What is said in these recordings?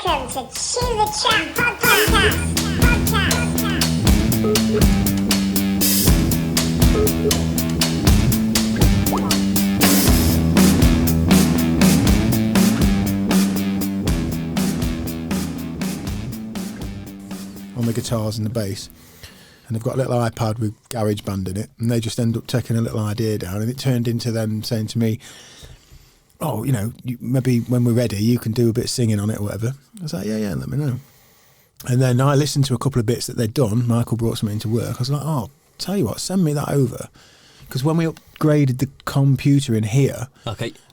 Welcome to Chew the Chat Podcast. On the guitars and the bass, and they've got a little iPad with GarageBand in it, and they just end up taking a little idea down, and it turned into them saying to me, oh, you know, maybe when we're ready you can do a bit of singing on it or whatever. I was like, yeah, let me know. And then I listened to a couple of bits that they'd done. Michael brought something into work. I was like, oh, tell you what, send me that over, because when we upgraded the computer in here,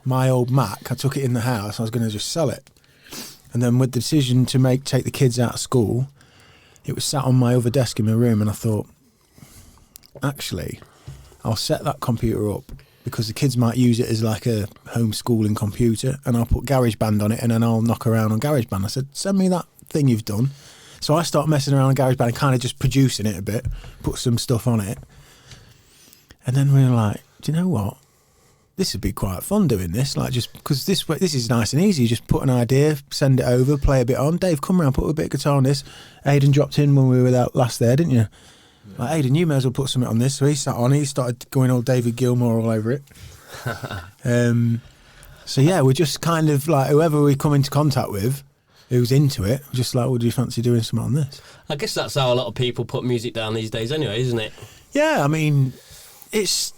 my old Mac, I took it in the house, I was going to just sell it, and then with the decision to take the kids out of school, it was sat on my other desk in my room, and I thought, actually, I'll set that computer up because the kids might use it as like a homeschooling computer, and I'll put GarageBand on it, and then I'll knock around on GarageBand. I said, send me that thing you've done. So I start messing around on GarageBand and kind of just producing it a bit, put some stuff on it. And then we were like, do you know what? This would be quite fun doing this, like just because this is nice and easy. You just put an idea, send it over, play a bit on. Dave, come around, put a bit of guitar on this. Aidan dropped in when we were out last there, didn't you? Yeah. Like, Aidan, you may as well put something on this. So he sat on it. He started going all David Gilmour all over it. So yeah, we're just kind of like, whoever we come into contact with who's into it, we're just like, well, do you fancy doing something on this? I guess that's how a lot of people put music down these days anyway, isn't it? Yeah, I mean, it's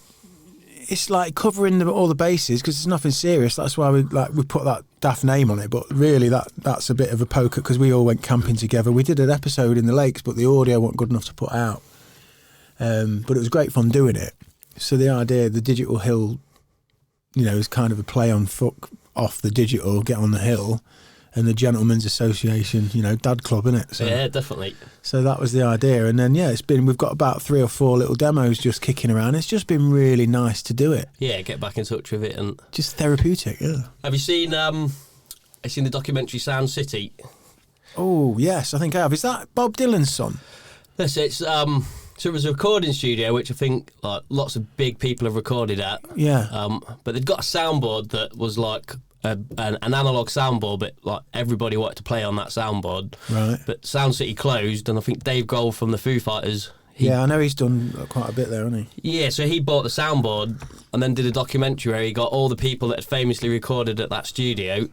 like covering all the bases because it's nothing serious. That's why we put that daft name on it. But really, that's a bit of a poker because we all went camping together. We did an episode in the lakes, but the audio wasn't good enough to put out. But it was great fun doing it. So the idea, the digital hill, you know, is kind of a play on fuck off the digital, get on the hill, and the Gentlemen's Association, you know, dad club, innit? So, yeah, definitely. So that was the idea. And then, yeah, we've got about 3 or 4 little demos just kicking around. It's just been really nice to do it. Yeah, get back in touch with it. And just therapeutic, yeah. Have you seen the documentary Sound City? Oh, yes, I think I have. Is that Bob Dylan's son? Yes, it's... So it was a recording studio, which I think like lots of big people have recorded at. Yeah. But they'd got a soundboard that was like an analog soundboard, but like everybody wanted to play on that soundboard. Right. But Sound City closed, and I think Dave Grohl from the Foo Fighters. I know he's done quite a bit there, hasn't he? Yeah, so he bought the soundboard and then did a documentary where he got all the people that had famously recorded at that studio.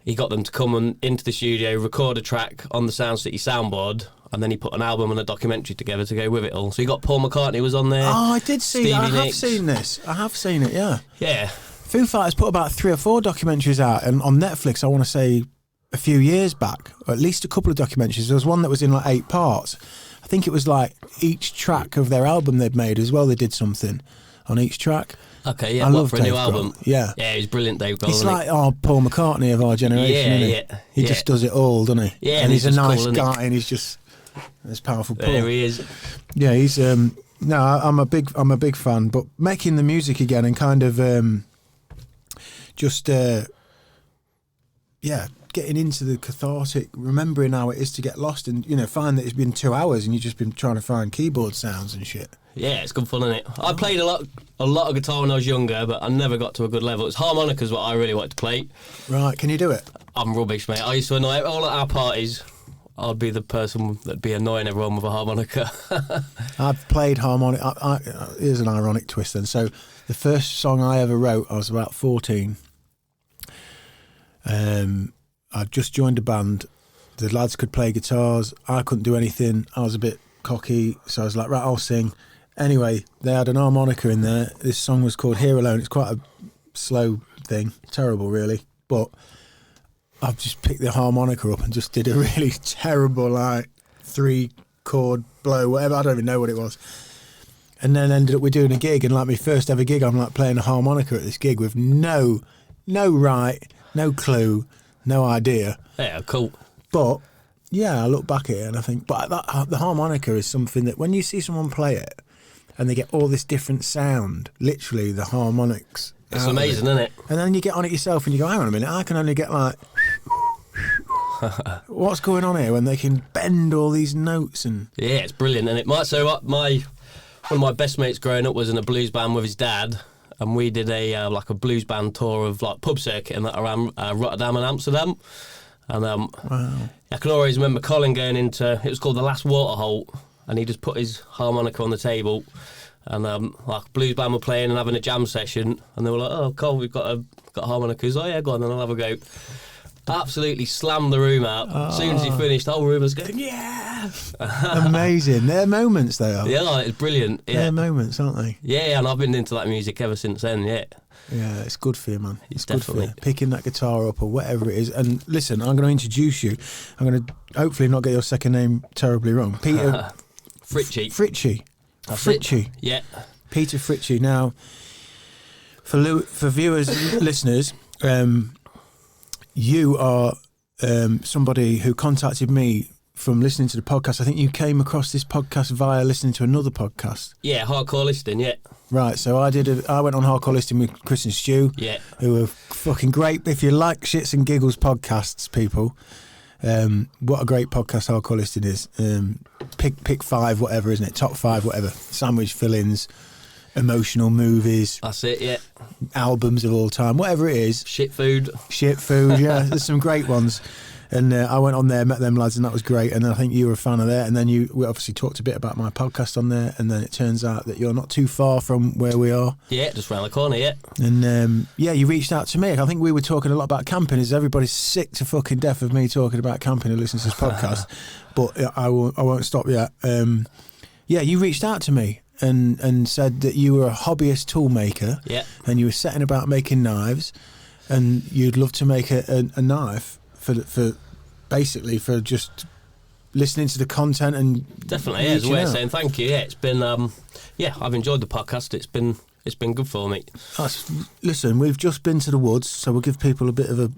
He got them to come into the studio, record a track on the Sound City soundboard, and then he put an album and a documentary together to go with it all. So you got Paul McCartney was on there. Oh, I did see that. I have seen this. I have seen it, yeah. Yeah. Foo Fighters put about 3 or 4 documentaries out, and on Netflix, I want to say a few years back, or at least a couple of documentaries. There was one that was in like 8 parts. I think it was like each track of their album they'd made as well. They did something on each track. Okay, yeah, for a new album. Yeah. Yeah, he's brilliant, Dave Grohl. He's like Paul McCartney of our generation, isn't he? Yeah. He just does it all, doesn't he? Yeah, and he's a nice cool, guy, and he's just this powerful Paul. There he is. Yeah, he's no, I'm a big fan, but making the music again and kind of getting into the cathartic, remembering how it is to get lost and, you know, find that it's been 2 hours and you've just been trying to find keyboard sounds and shit. Yeah, it's good fun, isn't it? I played a lot of guitar when I was younger, but I never got to a good level. It's harmonicas what I really wanted to play. Right, can you do it? I'm rubbish, mate. I used to annoy all at our parties. I'd be the person that'd be annoying everyone with a harmonica. I've played harmonic. Here's an ironic twist then. So the first song I ever wrote, I was about 14. I'd just joined a band. The lads could play guitars. I couldn't do anything. I was a bit cocky, so I was like, right, I'll sing. Anyway, they had an harmonica in there. This song was called Here Alone. It's quite a slow thing. Terrible, really. But I've just picked the harmonica up and just did a really terrible, like, 3-chord blow, whatever. I don't even know what it was. And then ended up with doing a gig. And like my first ever gig, I'm like playing a harmonica at this gig with no right, no clue, no idea. Yeah, cool. But yeah, I look back at it and I think, but the harmonica is something that when you see someone play it and they get all this different sound, literally the harmonics. It's amazing, isn't it? And then you get on it yourself and you go, hang on a minute, I can only get like, what's going on here when they can bend all these notes and... Yeah, it's brilliant. And it might, so one of my best mates growing up was in a blues band with his dad, and we did a blues band tour of like pub circuit and that around Rotterdam and Amsterdam. And Wow. I can always remember Colin going into, it was called The Last Waterhole, and he just put his harmonica on the table, and like blues band were playing and having a jam session, and they were like, "Oh, Cole, we've got harmonicas." "Oh yeah, go on, then I'll have a go." Absolutely slammed the room out. As soon as he finished, the whole room was going, "Yeah!" Amazing. They're moments, they are. Yeah, it's brilliant. Yeah. They're moments, aren't they? Yeah, and I've been into that music ever since then. Yeah. Yeah, it's good for you, man. It's good for Definitely. you. Picking that guitar up or whatever it is. And listen, I'm going to introduce you. I'm going to hopefully not get your second name terribly wrong. Peter Fritzsche. Fritzsche. That's Fritzsche. it. Yeah. Peter Fritzsche. Now, for viewers, listeners, you are somebody who contacted me from listening to the podcast. I think you came across this podcast via listening to another podcast. Yeah, hardcore listening, yeah. Right, so I went on hardcore listening with Chris and Stu, Yeah. who are fucking great. If you like Shits and Giggles podcasts, people, what a great podcast hardcore listening is. Pick 5, whatever, isn't it? Top 5, whatever. Sandwich fillings, emotional movies, That's it, yeah. albums of all time, whatever it is. Shit food. Shit food, yeah. There's some great ones. And I went on there, met them lads, and that was great. And I think you were a fan of that. And then we obviously talked a bit about my podcast on there. And then it turns out that you're not too far from where we are. Yeah, just round the corner, yeah. And yeah, you reached out to me. I think we were talking a lot about camping. Is everybody's sick to fucking death of me talking about camping who listens to this podcast? But I won't stop yet. Yeah, you reached out to me and said that you were a hobbyist toolmaker. Yeah. And you were setting about making knives, and you'd love to make a knife for basically for just listening to the content and Definitely, yeah. It's a way of saying thank you. Yeah, it's been yeah, I've enjoyed the podcast. It's been good for me. Listen, we've just been to the woods, so we'll give people a bit of a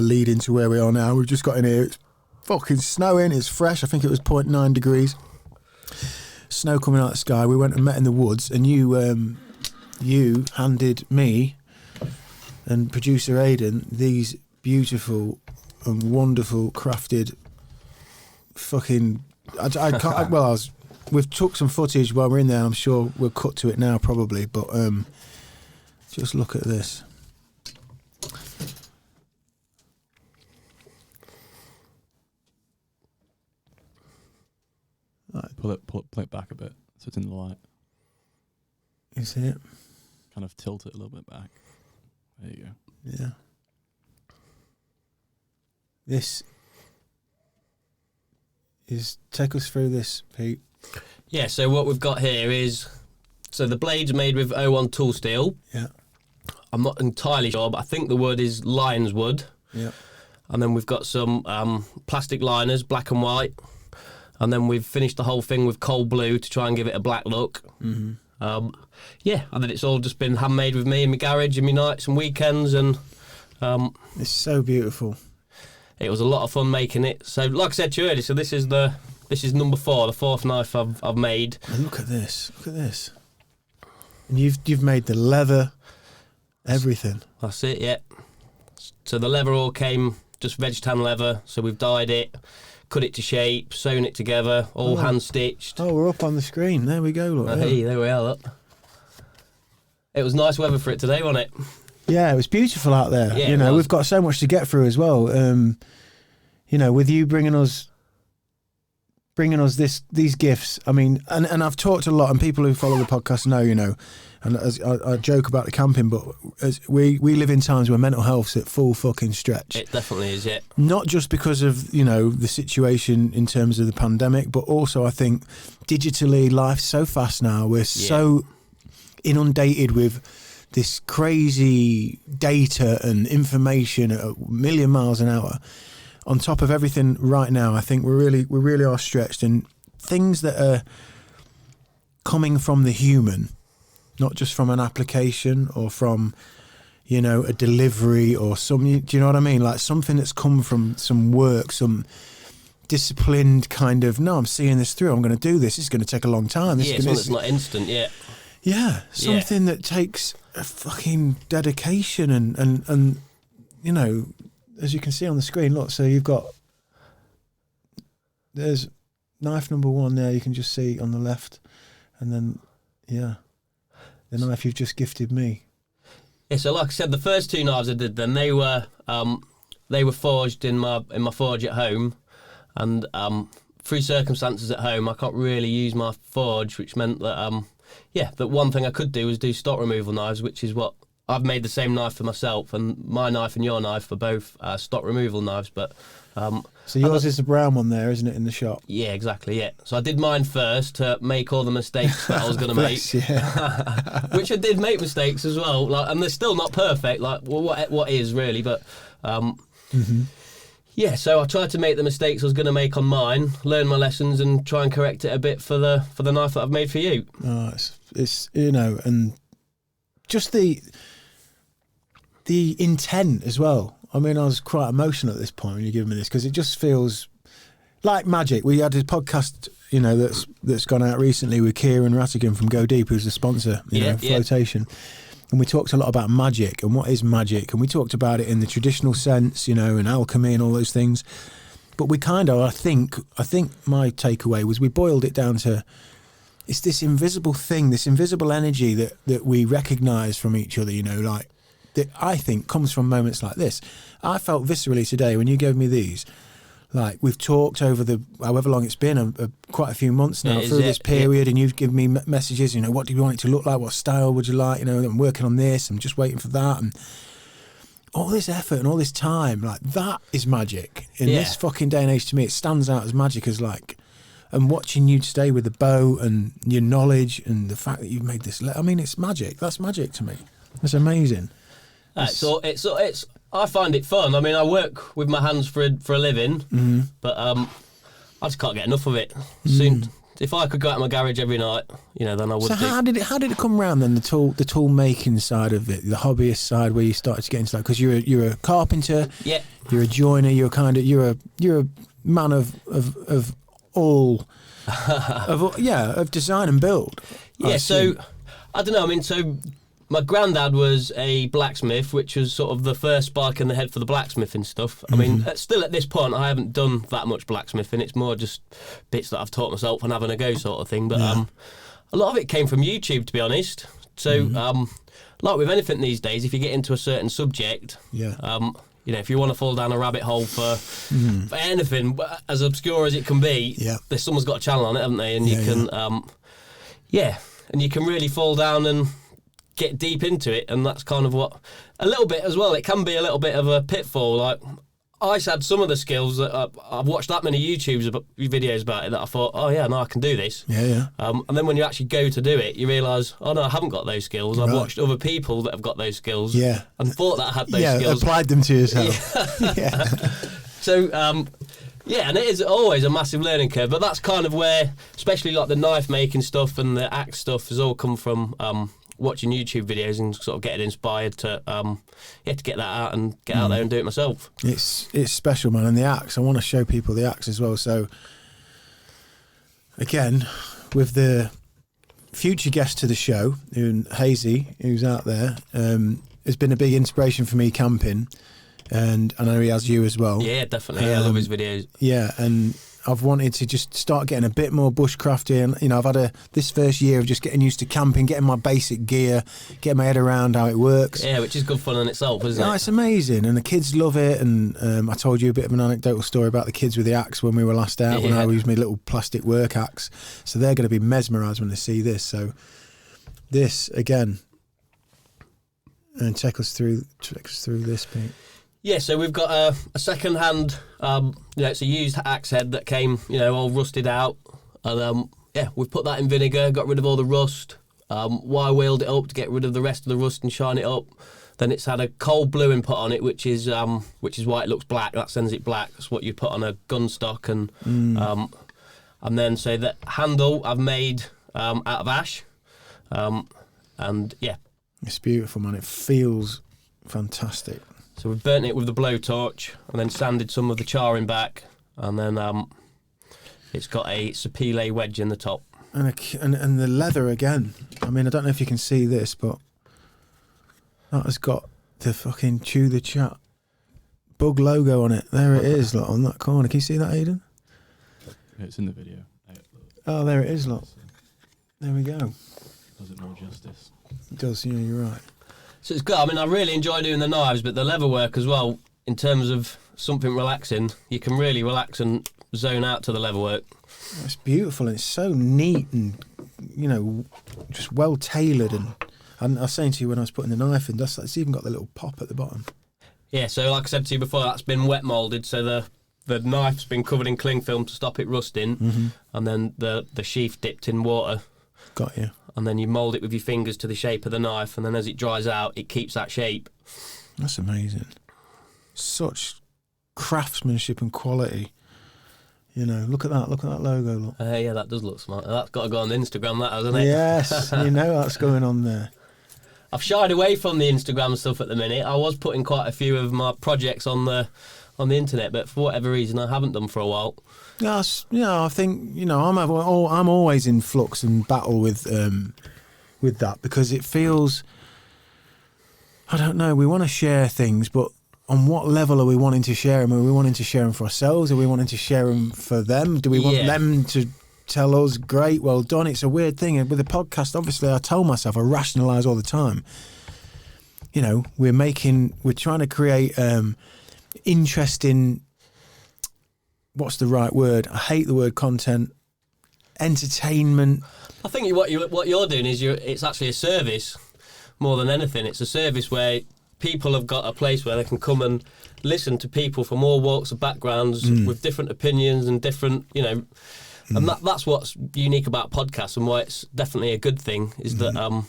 lead into where we are now. We've just got in here. It's fucking snowing. It's fresh. I think it was 0.9 degrees. Snow coming out of the sky. We went and met in the woods, and you handed me and producer Aidan these beautiful and wonderful crafted fucking I can't we've took some footage while we're in there. I'm sure we'll cut to it now probably, but just look at this. Pull it back a bit so it's in the light. You see it? Kind of tilt it a little bit back. There you go. Yeah. This is, take us through this, Pete. Yeah, so what we've got here is, so the blade's made with 01 tool steel. Yeah. I'm not entirely sure, but I think the wood is lion's wood. Yeah. And then we've got some plastic liners, black and white. And then we've finished the whole thing with cold blue to try and give it a black look. Mm-hmm. Yeah, and then it's all just been handmade with me in my garage, in my nights and weekends, and it's so beautiful. It was a lot of fun making it. So, like I said to you earlier, so this is number 4, the 4th knife I've made. And look at this. Look at this. And you've made the leather, everything. That's it, yeah. So the leather all came just veg tan leather. So we've dyed it, cut it to shape, sewn it together, all hand stitched. Oh, we're up on the screen. There we go. Look. Hey, there we are. Look. It was nice weather for it today, wasn't it? Yeah, it was beautiful out there. Yeah, you know, we've got so much to get through as well. You know, with you bringing us these gifts. I mean, and I've talked a lot, and people who follow the podcast know, you know, and as I joke about the camping, but as we live in times where mental health's at full fucking stretch. It definitely is, yeah. Not just because of, you know, the situation in terms of the pandemic, but also I think digitally life's so fast now. We're so inundated with this crazy data and information at 1,000,000 miles an hour. On top of everything right now, I think we really are stretched, and things that are coming from the human, not just from an application or from, you know, a delivery or some, do you know what I mean? Like something that's come from some work, some disciplined kind of, no, I'm seeing this through, I'm going to do this, it's going to take a long time. Yeah, something that's not instant, yeah. Yeah, something that takes a fucking dedication and you know, as you can see on the screen, look, so you've got, there's knife number 1 there, you can just see on the left, and then, yeah, the knife you've just gifted me. Yeah, so like I said, the first 2 knives I did then, they were they were forged in my forge at home, and through circumstances at home, I can't really use my forge, which meant that that one thing I could do was do stock removal knives, which is what I've made the same knife for myself, and my knife and your knife are both stock removal knives, but. So yours is the brown one there, isn't it, in the shop? Yeah, exactly, yeah. So I did mine first to make all the mistakes that I was going to make. Which I did make mistakes as well, and they're still not perfect, what is really, but... Yeah, so I tried to make the mistakes I was going to make on mine, learn my lessons and try and correct it a bit for the knife that I've made for you. Oh, it's and just the intent as well. I mean, I was quite emotional at this point when you give me this, because it just feels like magic. We had a podcast, that's gone out recently with Kieran Rattigan from Go Deep, who's the sponsor, Flotation. And we talked a lot about magic and what is magic. And we talked about it in the traditional sense, and alchemy and all those things. But we I think my takeaway was we boiled it down to, it's this invisible thing, this invisible energy that we recognise from each other, that I think comes from moments like this. I felt viscerally today when you gave me these. Like, we've talked over however long it's been, quite a few months now, through this period, and you've given me messages, what do you want it to look like, what style would you like, I'm working on this, I'm just waiting for that, and all this effort and all this time, like, that is magic. In this fucking day and age, to me, it stands out as magic, as like, and watching you stay with the bow and your knowledge and the fact that you've made this, I mean, it's magic. That's magic to me. It's amazing. It's I find it fun. I mean, I work with my hands for a living, but I just can't get enough of it. Soon, if I could go out in my garage every night, then I would. So how did it come around then? The tool making side of it, the hobbyist side, where you started to get into that, because you're a carpenter, you're a joiner, you're a man of all of design and build. Yeah, so I don't know. I mean, so. My granddad was a blacksmith, which was sort of the first spark in the head for the blacksmithing stuff. I mean, still at this point, I haven't done that much blacksmithing. It's more just bits that I've taught myself and having a go sort of thing. But a lot of it came from YouTube, to be honest. So, like with anything these days, if you get into a certain subject, if you want to fall down a rabbit hole for anything, as obscure as it can be, there's someone's got a channel on it, haven't they? And you can, and you can really fall down and get deep into it, and that's kind of what a little bit as well. It can be a little bit of a pitfall. Like, I had some of the skills that I've watched that many videos about it that I thought, oh yeah, no, I can do this. And then when you actually go to do it, you realise, oh no, I haven't got those skills. I've watched other people that have got those skills, and thought that I had those skills. Applied them to yourself. So. And it is always a massive learning curve, but that's kind of where, especially like the knife making stuff and the axe stuff, has all come from watching YouTube videos and sort of getting inspired to get that out and get out there and do it myself. It's special, man. And the axe, I want to show people the axe as well. So again, with the future guest to the show, Hazy, who's out there, has been a big inspiration for me camping. And I know he has you as well. Yeah, definitely. I love his videos. Yeah, and I've wanted to just start getting a bit more bushcrafty. And, I've had this first year of just getting used to camping, getting my basic gear, getting my head around how it works. Yeah, which is good fun in itself, isn't it? It's amazing. And the kids love it. And I told you a bit of an anecdotal story about the kids with the axe when we were last out, when I used my little plastic work axe. So they're going to be mesmerised when they see this. So this, again, and take us through this, Pete. Yeah, so we've got a second-hand, it's a used axe head that came, all rusted out. And, we've put that in vinegar, got rid of all the rust, wire-wheeled it up to get rid of the rest of the rust and shine it up. Then it's had a cold bluing put on it, which is why it looks black. That sends it black. That's what you put on a gun stock. And then, so the handle I've made out of ash. It's beautiful, man. It feels fantastic. So we've burnt it with the blowtorch and then sanded some of the charring back, and then it's got a sapele wedge in the top. And the leather again. I mean, I don't know if you can see this, but that has got the fucking Chew the Chat bug logo on it. There it is, on that corner. Can you see that, Aidan? Yeah, it's in the video. Oh, there it is, There we go. Does it more justice? It does, you're right. So it's good. I mean, I really enjoy doing the knives, but the leather work as well, in terms of something relaxing, you can really relax and zone out to the leather work. It's beautiful and it's so neat and, you know, just well tailored. And I was saying to you when I was putting the knife in, it's even got the little pop at the bottom. Yeah, so like I said to you before, that's been wet moulded, so the knife's been covered in cling film to stop it rusting, and then the sheath dipped in water. Got you. And then you mould it with your fingers to the shape of the knife, and then as it dries out, it keeps that shape. That's amazing. Such craftsmanship and quality. You know, look at that logo. Look. Yeah, that does look smart. That's got to go on Instagram, that hasn't it? Yes, you know that's going on there. I've shied away from the Instagram stuff at the minute. I was putting quite a few of my projects on the internet, but for whatever reason, I haven't done for a while. Yes, I think I'm always in flux and battle with that because it feels, I don't know. We want to share things, but on what level are we wanting to share them? Are we wanting to share them for ourselves? Are we wanting to share them for them? Do we want them to tell us, great, well done? It's a weird thing. And with the podcast, obviously, I tell myself, I rationalise all the time. You know, we're trying to create interesting, what's the right word? I hate the word content, entertainment. I think what you're doing is it's actually a service more than anything. It's a service where people have got a place where they can come and listen to people from all walks of backgrounds with different opinions and different, you know, and that's what's unique about podcasts and why it's definitely a good thing is that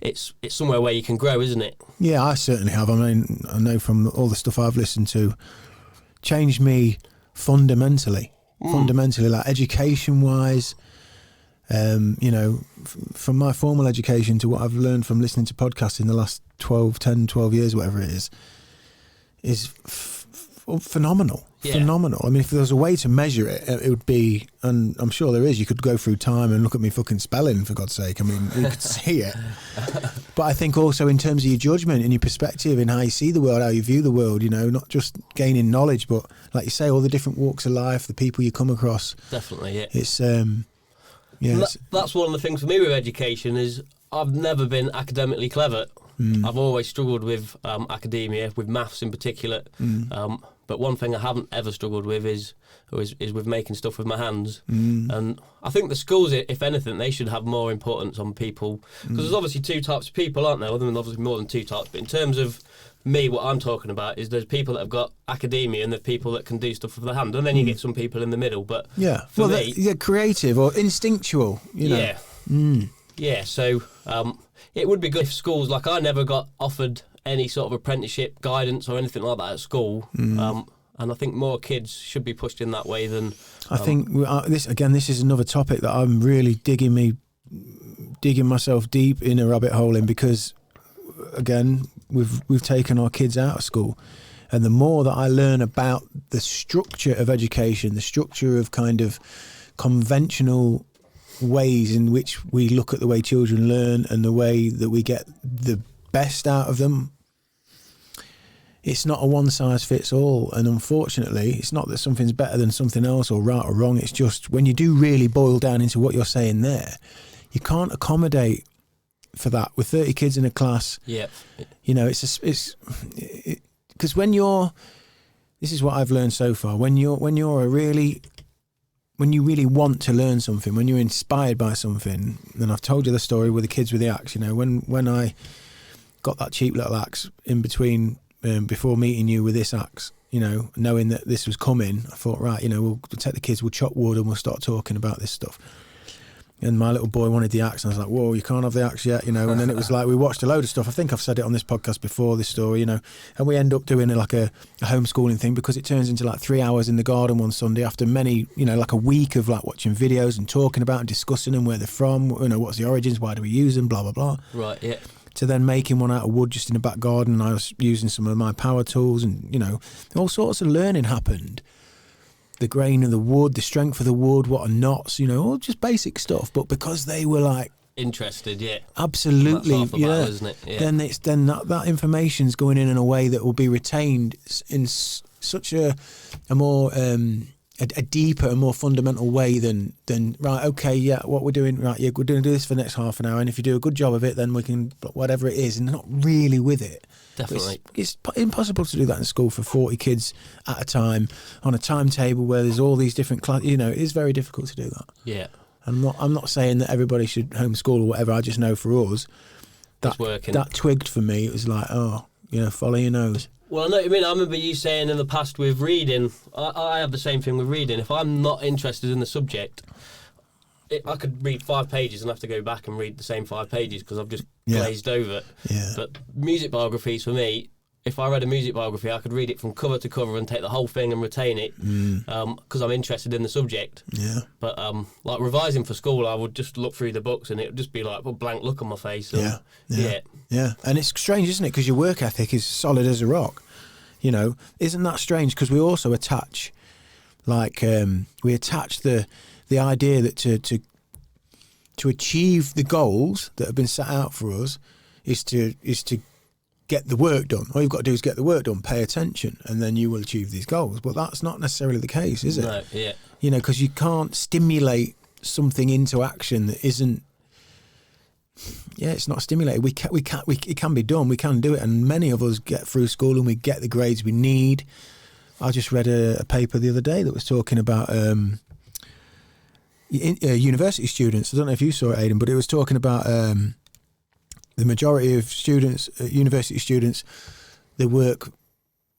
it's somewhere where you can grow, isn't it? Yeah, I certainly have. I mean, I know from all the stuff I've listened to, changed me fundamentally, like education-wise. You know, from my formal education to what I've learned from listening to podcasts in the last 12 years, whatever it is phenomenal. Yeah. Phenomenal. I mean, if there was a way to measure it, it would be, and I'm sure there is, you could go through time and look at me fucking spelling, for God's sake. I mean, you could see it. But I think also in terms of your judgment and your perspective and how you see the world, how you view the world, you know, not just gaining knowledge, but like you say, all the different walks of life, the people you come across. Definitely, yeah. It's, that's one of the things for me with education is I've never been academically clever. I've always struggled with academia, with maths in particular. But one thing I haven't ever struggled with is with making stuff with my hands. And I think the schools, if anything, they should have more importance on people. Because there's obviously two types of people, aren't there? Other than obviously more than two types. But in terms of me, what I'm talking about is there's people that have got academia and there's people that can do stuff with their hand. And then you get some people in the middle. But for me... they're creative or instinctual, you know. Yeah. Yeah, so it would be good if schools, like I never got offered any sort of apprenticeship guidance or anything like that at school. And I think more kids should be pushed in that way than... I think this is another topic that I'm really digging myself deep in a rabbit hole in, because again, we've taken our kids out of school, and the more that I learn about the structure of education, the structure of kind of conventional ways in which we look at the way children learn and the way that we get the best out of them, it's not a one size fits all. And unfortunately, it's not that something's better than something else or right or wrong. It's just when you do really boil down into what you're saying there, you can't accommodate for that with 30 kids in a class. Yeah, you know, it's because when this is what I've learned so far, when you really want to learn something, when you're inspired by something, and I've told you the story with the kids with the axe, you know, when I got that cheap little axe in between, before meeting you with this axe, you know, knowing that this was coming, I thought, right, you know, we'll take the kids, we'll chop wood and we'll start talking about this stuff. And my little boy wanted the axe, and I was like, whoa, you can't have the axe yet, you know. And then it was like, we watched a load of stuff. I think I've said it on this podcast before, this story, you know. And we end up doing like a homeschooling thing, because it turns into like 3 hours in the garden one Sunday after many, you know, like a week of like watching videos and talking about and discussing them, where they're from, you know, what's the origins, why do we use them, blah, blah, blah. Right, yeah. To then making one out of wood just in the back garden. And I was using some of my power tools, and, you know, all sorts of learning happened. The grain of the wood, the strength of the wood, what are knots, you know, all just basic stuff. But because they were like interested, yeah, absolutely, that's half the battle, isn't it? Yeah. Then that information's going in a way that will be retained in such a more a deeper and more fundamental way than right, okay, yeah, what we're doing, right, yeah, we're going to do this for the next half an hour, and if you do a good job of it, then we can, whatever it is, and not really with it. Definitely. It's impossible to do that in school for 40 kids at a time on a timetable where there's all these different classes. You know, it is very difficult to do that. Yeah. I'm not saying that everybody should homeschool or whatever. I just know for us, It's working. that twigged for me. It was like, oh, you know, follow your nose. Well, I know what you mean. I remember you saying in the past with reading, I have the same thing with reading. If I'm not interested in the subject, I could read 5 pages and have to go back and read the same 5 pages because I've just glazed over it. Yeah. But music biographies, for me, if I read a music biography, I could read it from cover to cover and take the whole thing and retain it because I'm interested in the subject. Yeah. But like revising for school, I would just look through the books and it would just be like a blank look on my face. And, Yeah. And it's strange, isn't it? Because your work ethic is solid as a rock. You know, isn't that strange? Because we also attach, like, we attach the idea that to achieve the goals that have been set out for us is to get the work done. All you've got to do is get the work done, pay attention, and then you will achieve these goals. But that's not necessarily the case, is it? No, yeah. You know, because you can't stimulate something into action that isn't. Yeah, it's not stimulated. It can be done. We can do it, and many of us get through school and we get the grades we need. I just read a paper the other day that was talking about university students. I don't know if you saw it, Aidan, but it was talking about the majority of students, university students, they work.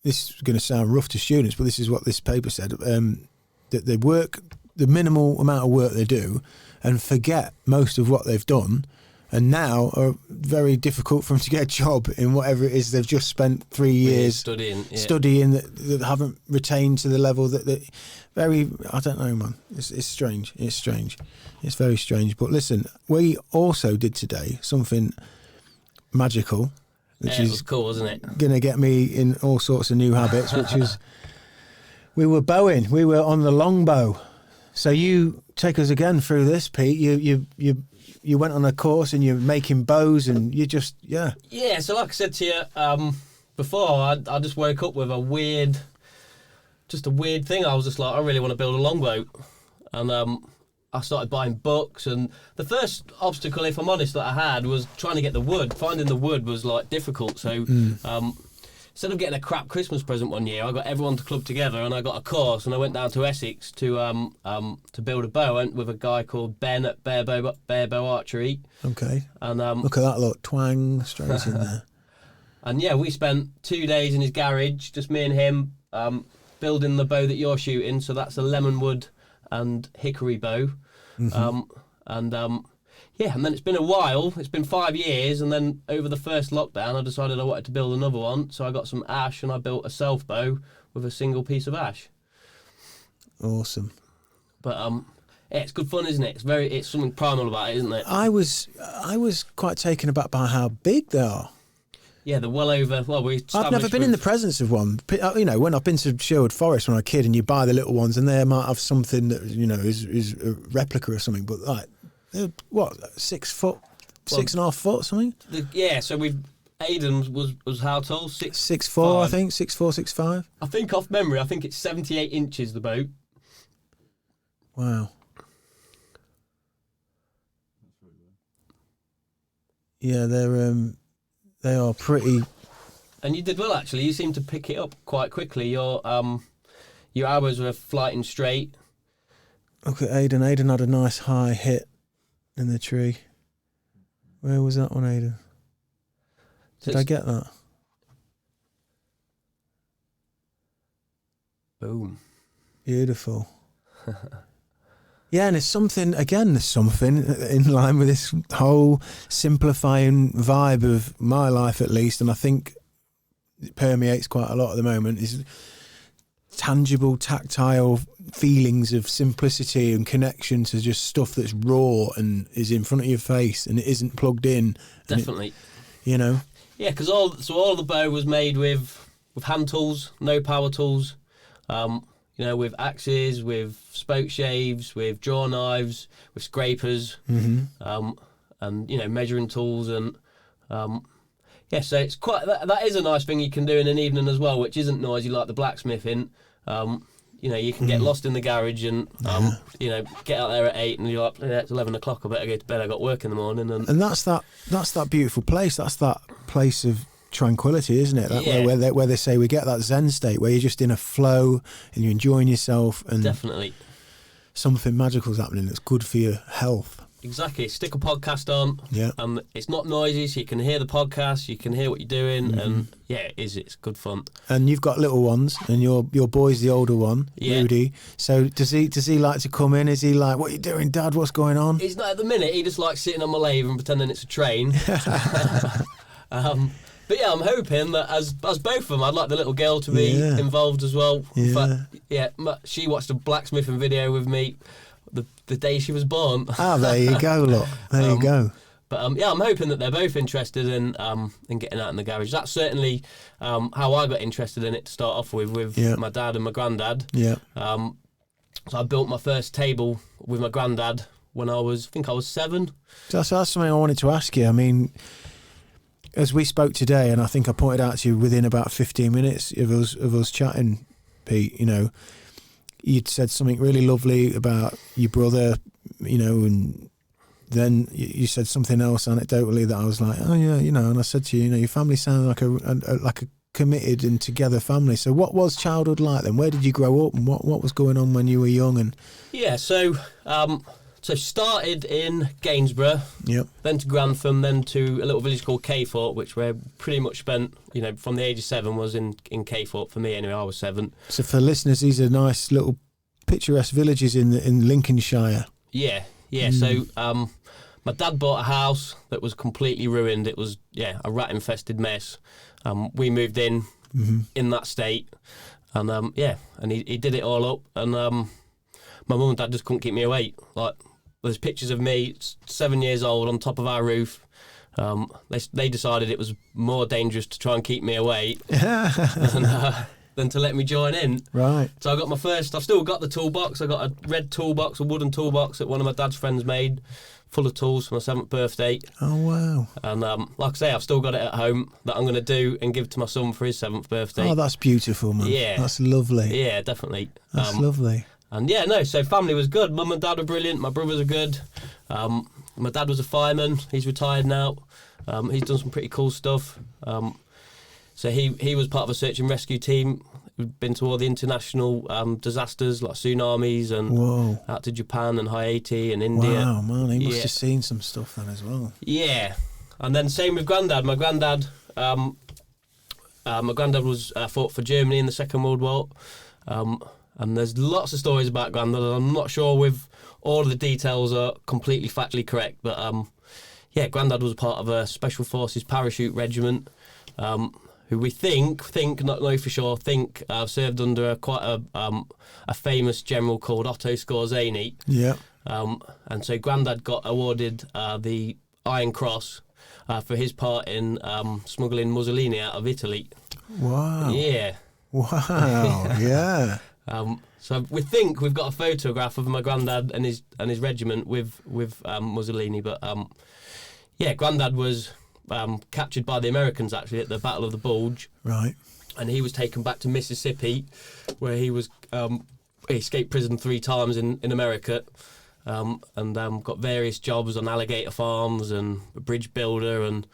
This is going to sound rough to students, but this is what this paper said. That they work the minimal amount of work they do and forget most of what they've done, and now are very difficult for them to get a job in whatever it is they've just spent 3 years studying that haven't retained to the level that very, I don't know, man. It's strange. It's strange. It's very strange. But listen, we also did today something magical, which it is was cool, wasn't it? going to get me in all sorts of new habits, which is we were bowing. We were on the longbow. So you take us again through this, Pete. You went on a course and you're making bows and you just, yeah. Yeah, so like I said to you before, I just woke up with a weird thing. I was just like, I really want to build a longbow. And I started buying books. And the first obstacle, if I'm honest, that I had was trying to get the wood. Finding the wood was like difficult. So instead of getting a crap Christmas present one year, I got everyone to club together and I got a course and I went down to Essex to build a bow. I went with a guy called Ben at Bear Bow Archery. Okay. And look at that, look, twang straight in there. And yeah, we spent 2 days in his garage, just me and him, building the bow that you're shooting. So that's a lemonwood and hickory bow. Yeah, and then it's been a while. It's been 5 years, and then over the first lockdown, I decided I wanted to build another one. So I got some ash, and I built a self bow with a single piece of ash. Awesome. But yeah, it's good fun, isn't it? It's something primal about it, isn't it? I was quite taken aback by how big they are. Yeah, they're well over. Well, I've never been in the presence of one. You know, when I've been to Sherwood Forest when I was a kid, and you buy the little ones, and they might have something that is a replica or something, but like. What, 6 foot, 6.5 foot, something? Yeah, so Aidan was how tall? 6'4", I think, 6'4", 6'5". I think off memory, I think it's 78 inches, the boat. Wow. Yeah, they are pretty. And you did well, actually. You seemed to pick it up quite quickly. Your hours were flighting straight. Look at Aidan. Aidan had a nice high hit in the tree. Where was that one, Aidan? Did I get that? Boom. Beautiful. Yeah, and there's something in line with this whole simplifying vibe of my life, at least, and I think it permeates quite a lot at the moment, is tangible, tactile feelings of simplicity and connection to just stuff that's raw and is in front of your face and it isn't plugged in. Definitely. Yeah, because all the bow was made with hand tools, no power tools. With axes, with spoke shaves, with draw knives, with scrapers, and measuring tools, and so it's quite. That is a nice thing you can do in an evening as well, which isn't noisy like the blacksmithing. You can get lost in the garage and get out there at 8 and you're like, it's 11 o'clock. I better go to bed. I got work in the morning, and that's that beautiful place. That's that place of tranquility, isn't it? That Yeah. where they say we get that Zen state where you're just in a flow and you're enjoying yourself, and Definitely. something magical's happening that's good for your health. Exactly. Stick a podcast on. Yeah. It's not noisy, so you can hear the podcast, you can hear what you're doing, and yeah, it's good fun. And you've got little ones, and your boy's the older one, Yeah. Rudy. So does he like to come in? Is he like, what are you doing, Dad? What's going on? He's not at the minute. He just likes sitting on my lathe and pretending it's a train. But yeah, I'm hoping that as both of them, I'd like the little girl to be Yeah. involved as well. In Yeah. fact, yeah, she watched a blacksmithing video with me the day she was born. Ah, there you go, look. There you go. But yeah, I'm hoping that they're both interested in getting out in the garage. That's certainly how I got interested in it to start off with Yeah. my dad and my granddad. Yeah. So I built my first table with my granddad when I think I was 7. That's something I wanted to ask you. I mean, as we spoke today, and I think I pointed out to you within about 15 minutes of us chatting, Pete, you know, you'd said something really lovely about your brother, you know, and then you said something else anecdotally that I was like, oh yeah, you know, and I said to you, you know, your family sounded like a committed and together family. So what was childhood like then? Where did you grow up, and what was going on when you were young? And Yeah, so started in Gainsborough, yep, then to Grantham, then to a little village called Caythorpe, which where pretty much spent, you know, from the age of 7 was in Caythorpe for me anyway. I was 7. so for listeners, these are nice little picturesque villages in Lincolnshire. Yeah. So my dad bought a house that was completely ruined. It was a rat infested mess. We moved in that state, and and he did it all up, and my mum and dad just couldn't keep me away. Like, there's pictures of me 7 years old on top of our roof. They decided it was more dangerous to try and keep me away than to let me join in. Right. So I got I've still got the toolbox. I got a red toolbox, a wooden toolbox that one of my dad's friends made, full of tools for my 7th birthday. Oh wow. And like I say, I've still got it at home that I'm going to do and give to my son for his 7th birthday. Oh, that's beautiful, man. Yeah. That's lovely. Yeah, definitely. That's lovely. And so family was good. Mum and dad were brilliant. My brothers are good. My dad was a fireman. He's retired now. He's done some pretty cool stuff. So he was part of a search and rescue team. We've been to all the international disasters like tsunamis and Whoa. out to Japan and Haiti and India. Wow, man, he must Yeah. have seen some stuff then as well. Yeah, and then same with Grandad. My granddad was fought for Germany in the Second World War, and there's lots of stories about Grandad. I'm not sure with all of the details are completely factually correct, but Grandad was part of a Special Forces parachute regiment, who we not know for sure, served under quite a famous general called Otto Skorzeny. Yeah. And so Grandad got awarded the Iron Cross for his part in smuggling Mussolini out of Italy. Wow. Yeah. Wow. Yeah. So we've got a photograph of my granddad and his regiment with Mussolini, but Grandad was captured by the Americans actually at the Battle of the Bulge. Right. And he was taken back to Mississippi, where he was he escaped prison 3 times in America, and got various jobs on alligator farms and a bridge builder, and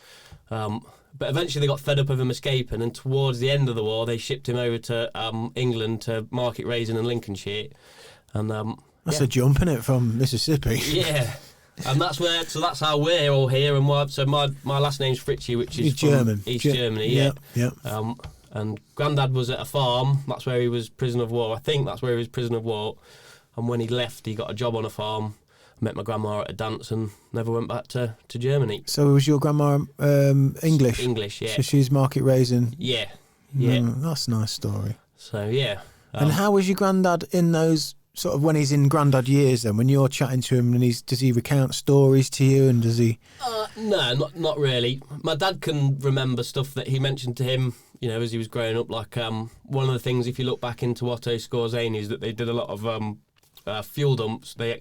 but eventually they got fed up of him escaping, and towards the end of the war they shipped him over to England to market raising in Lincolnshire, and That's a jump, innit, from Mississippi? yeah. And that's how we're all here. And my last name's Fritzsche, which is from German. East Germany. Yeah. Yeah. And Grandad was at a farm. That's where he was prisoner of war. I think that's where he was prisoner of war. And when he left, he got a job on a farm. Met my grandma at a dance and never went back to Germany. So was your grandma English? English, yeah. So she's market raising. Yeah. That's a nice story. So yeah. And how was your granddad in those sort of when he's in granddad years? Then when you're chatting to him, and does he recount stories to you, and does he? No, not really. My dad can remember stuff that he mentioned to him, you know, as he was growing up. Like one of the things, if you look back into Otto Skorzeny, is that they did a lot of fuel dumps. They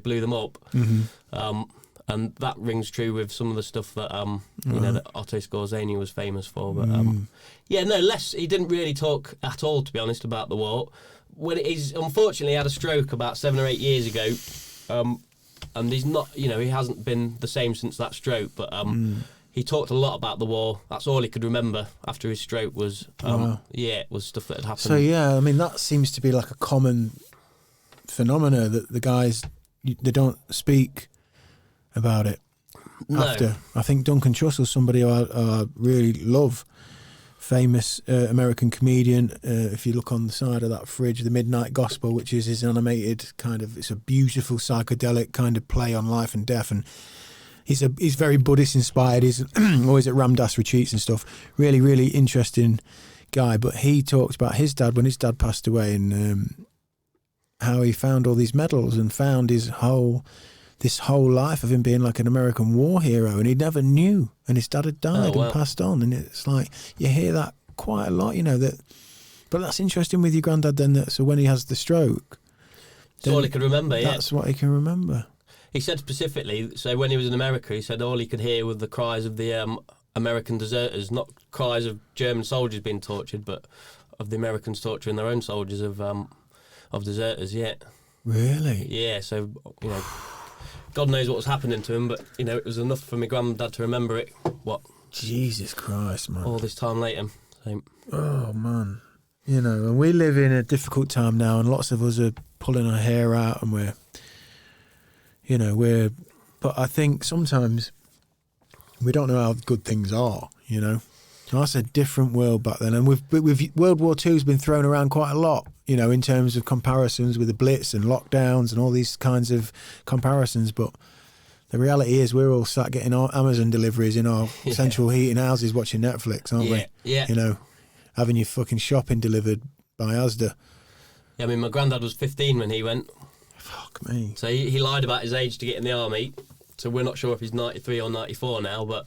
blew them up, and that rings true with some of the stuff that that Otto Skorzeny was famous for. But he didn't really talk at all, to be honest, about the war. When he's unfortunately had a stroke about 7 or 8 years ago, and he's not, he hasn't been the same since that stroke. But he talked a lot about the war. That's all he could remember after his stroke was, Wow. it was stuff that had happened. So yeah, I mean that seems to be like a common phenomena that the guys they don't speak about it No. after. I think Duncan Trussell's somebody I really love. Famous American comedian. If you look on the side of that fridge, The Midnight Gospel, which is his animated kind of, it's a beautiful psychedelic kind of play on life and death, and he's very Buddhist inspired. He's always at Ram Dass retreats and stuff. Really, really interesting guy. But he talks about his dad when his dad passed away, and how he found all these medals and found this whole life of him being like an American war hero, and he never knew, and his dad had died and passed on. And it's like you hear that quite a lot, that. But that's interesting with your granddad then. That so when he has the stroke, That's all he could remember. that's what he can remember. He said specifically, so when he was in America, he said all he could hear were the cries of the American deserters, not cries of German soldiers being tortured, but of the Americans torturing their own soldiers of deserters. Yeah. Really? Yeah. So God knows what was happening to him, but it was enough for my granddad to remember it. What? Jesus Christ, man! All this time later. So, oh man, and we live in a difficult time now, and lots of us are pulling our hair out, and we're. But I think sometimes we don't know how good things are. That's a different world back then, and with World War II's been thrown around quite a lot. In terms of comparisons with the Blitz and lockdowns and all these kinds of comparisons. But the reality is we're all sat getting our Amazon deliveries in our central heating houses watching Netflix, aren't we? Yeah. Having your fucking shopping delivered by Asda. Yeah, I mean, my granddad was 15 when he went. Fuck me. So he lied about his age to get in the army. So we're not sure if he's 93 or 94 now, but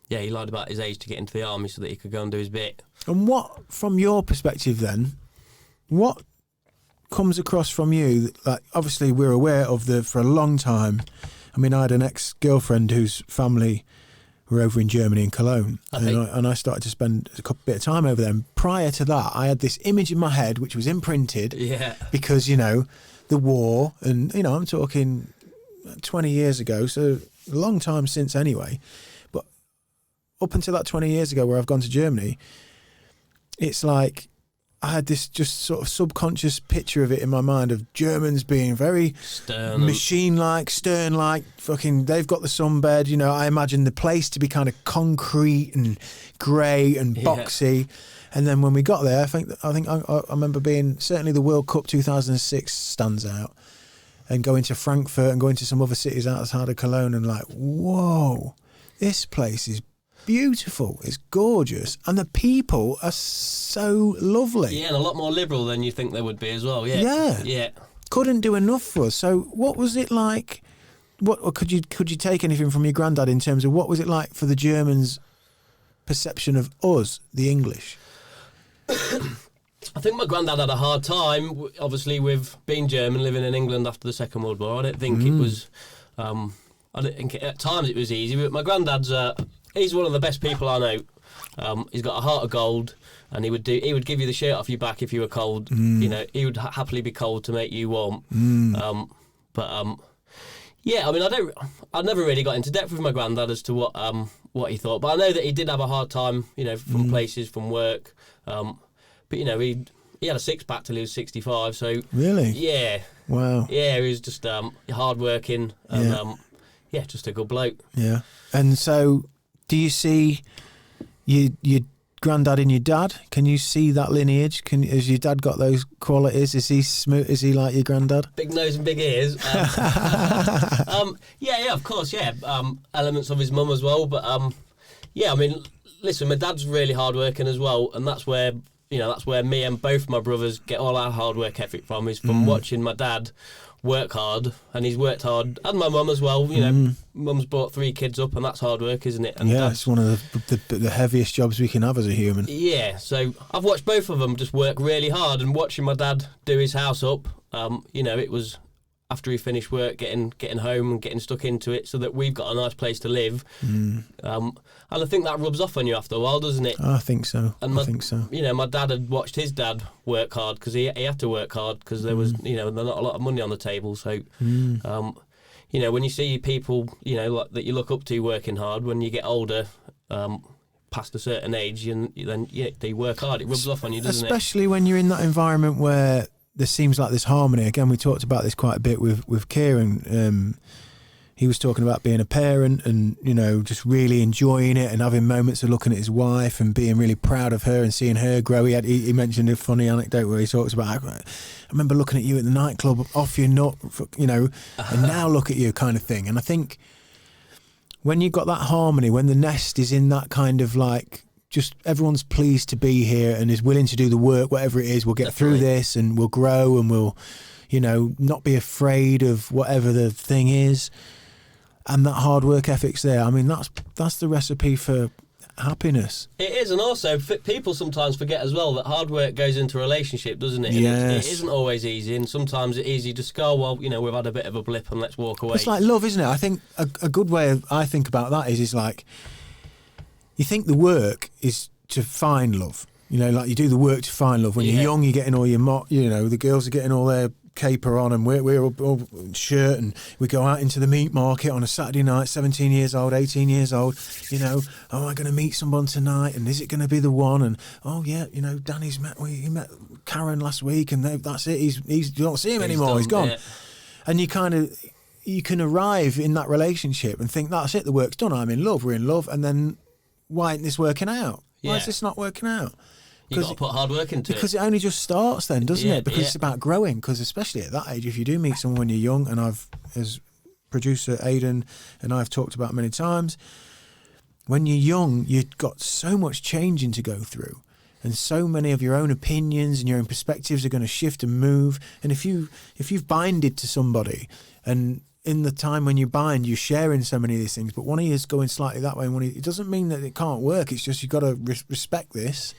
he lied about his age to get into the army so that he could go and do his bit. And what, from your perspective then, what comes across from you? Like, obviously we're aware of for a long time. I mean, I had an ex-girlfriend whose family were over in Germany in Cologne, and I started to spend a bit of time over there. And prior to that, I had this image in my head which was imprinted, because the war, and I'm talking 20 years ago, so a long time since anyway. But up until that 20 years ago, where I've gone to Germany, it's like I had this just sort of subconscious picture of it in my mind of Germans being very stern, machine-like, stern-like, fucking, they've got the sunbed, I imagine the place to be kind of concrete and grey and boxy. And then when we got there, I think I remember being, certainly the World Cup 2006 stands out, and going to Frankfurt and going to some other cities outside of Cologne, and like, whoa, this place is beautiful, it's gorgeous, and the people are so lovely. Yeah, and a lot more liberal than you think they would be as well. Yeah. Couldn't do enough for us. So what was it like? What could you take anything from your granddad in terms of what was it like for the Germans' perception of us, the English? I think my granddad had a hard time, obviously, with being German, living in England after the Second World War. I don't think it was. I don't think at times it was easy. But my granddad's. He's one of the best people I know. He's got a heart of gold, and he would give you the shirt off your back if you were cold. He would happily be cold to make you warm. Yeah, I mean, I never really got into depth with my granddad as to what he thought, but I know that he did have a hard time, from places, from work. But he had a six-pack till he was 65. So really, yeah, wow, yeah, he was just hard working and just a good bloke. Yeah, and so. Do you see your granddad in your dad? Can you see that lineage? Has your dad got those qualities? Is he smooth? Is he like your granddad? Big nose and big ears. Yeah, of course, yeah. Elements of his mum as well, but I mean, listen, my dad's really hardworking as well, and that's where me and both my brothers get all our hard work ethic from. Is from watching my dad work hard, and he's worked hard, and my mum as well. Mum's brought 3 kids up, and that's hard work, isn't it? And it's one of the heaviest jobs we can have as a human. Yeah, so I've watched both of them just work really hard, and watching my dad do his house up. It was after he finished work, getting home and getting stuck into it, so that we've got a nice place to live. And I think that rubs off on you after a while, doesn't it? I think so. I think so. My dad had watched his dad work hard because he had to work hard because there was, there's not a lot of money on the table. So, you know, when you see people, you know, like, that you look up to working hard, when you get older, past a certain age, and then they work hard. It rubs off on you, doesn't Especially when you're in that environment where there seems like this harmony. Again, we talked about this quite a bit with Kieran. He was talking about being a parent and, you know, just really enjoying it and having moments of looking at his wife and being really proud of her and seeing her grow. He mentioned a funny anecdote where he talks about, I remember looking at you at the nightclub, off your nut, you know, and now look at you, kind of thing. And I think when you've got that harmony, when the nest is in that kind of like, just everyone's pleased to be here and is willing to do the work, whatever it is, we'll get through this and we'll grow and we'll, you know, not be afraid of whatever the thing is. And that hard work ethic's there. I mean, that's the recipe for happiness. It is, and also people sometimes forget as well that hard work goes into a relationship, doesn't it? And yes. It isn't always easy, and sometimes it's easy to just go, well, you know, we've had a bit of a blip and let's walk away. It's like love, isn't it? I think a good way I think about that is like, you think the work is to find love. You know, like you do the work to find love. When you're young, you're getting all your, you know, the girls are getting all their caper on and we're all shirt and we go out into the meat market on a Saturday night, 17 years old, 18 years old, you know, oh, am I going to meet someone tonight and is it going to be the one? And oh yeah, you know, Danny's he met Karen last week and that's it, he's you don't see him anymore, he's gone. Yeah. And you can arrive in that relationship and think that's it, the work's done, I'm in love, we're in love, and then why isn't this working out? Why is this not working out? You've got to put hard work into it. Because it only just starts then, doesn't it? Because it's about growing. Because especially at that age, if you do meet someone when you're young, and as producer Aidan and I have talked about many times, when you're young, you've got so much changing to go through. And so many of your own opinions and your own perspectives are going to shift and move. And if you've binded to somebody, and in the time when you bind, you're sharing so many of these things, but one of you is going slightly that way, and it doesn't mean that it can't work. It's just you've got to respect this.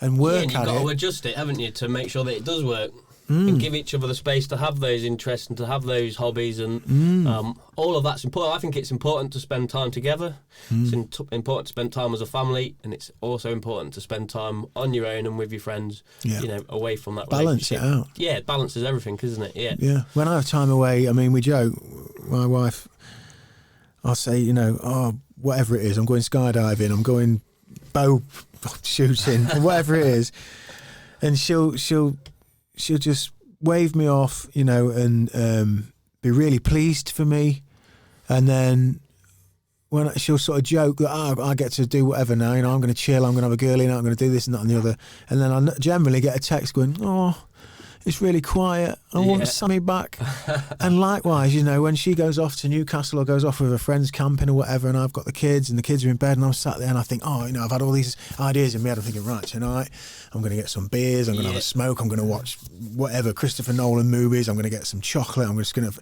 And work and you've got to adjust it, haven't you, to make sure that it does work, and give each other the space to have those interests and to have those hobbies, and all of that's important. I think it's important to spend time together. It's important to spend time as a family, and it's also important to spend time on your own and with your friends. You know, away from that balance relationship. It out. Yeah, it balances everything, isn't it? Yeah. When I have time away, I mean, we joke. My wife, I'll say, you know, oh, whatever it is, I'm going skydiving, I'm going bow shooting, or whatever it is, and she'll just wave me off, you know, and be really pleased for me, and then when she'll sort of joke that I get to do whatever now, you know, I'm going to chill, I'm going to have a girlie now, I'm going to do this and that and the other, and then I generally get a text going, oh, it's really quiet, I want Sammy back. And likewise, you know, when she goes off to Newcastle or goes off with her friends camping or whatever, and I've got the kids and the kids are in bed and I'm sat there and I think, oh, you know, I've had all these ideas in my head. I'm thinking, right, tonight I'm going to get some beers, I'm going to have a smoke, I'm going to watch whatever Christopher Nolan movies, I'm going to get some chocolate, I'm just going to,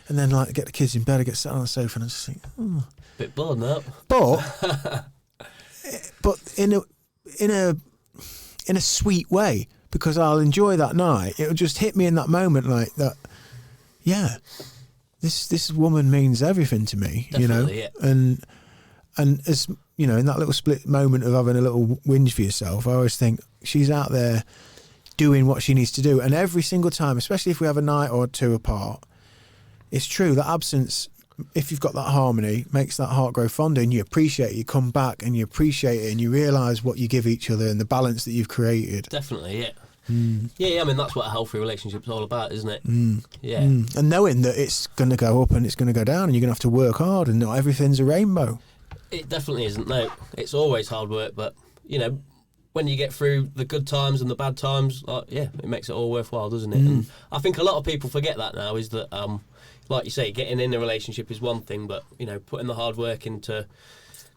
and then like get the kids in bed, I get sat on the sofa and I just think, oh. Bit bored now. But in a sweet way. Because I'll enjoy that night. It'll just hit me in that moment like that. Yeah, this woman means everything to me. Definitely, you know, and as you know, in that little split moment of having a little whinge for yourself, I always think she's out there doing what she needs to do. And every single time, especially if we have a night or two apart, it's true that absence, if you've got that harmony, makes that heart grow fonder, and you appreciate it. You come back and you appreciate it, and you realise what you give each other and the balance that you've created. Definitely, yeah. Yeah, I mean, that's what a healthy relationship's all about, isn't it? Yeah. And knowing that it's going to go up and it's going to go down and you're going to have to work hard and not everything's a rainbow. It definitely isn't, no. It's always hard work, but, you know, when you get through the good times and the bad times, it makes it all worthwhile, doesn't it? And I think a lot of people forget that now, is that, like you say, getting in a relationship is one thing, but, you know, putting the hard work into,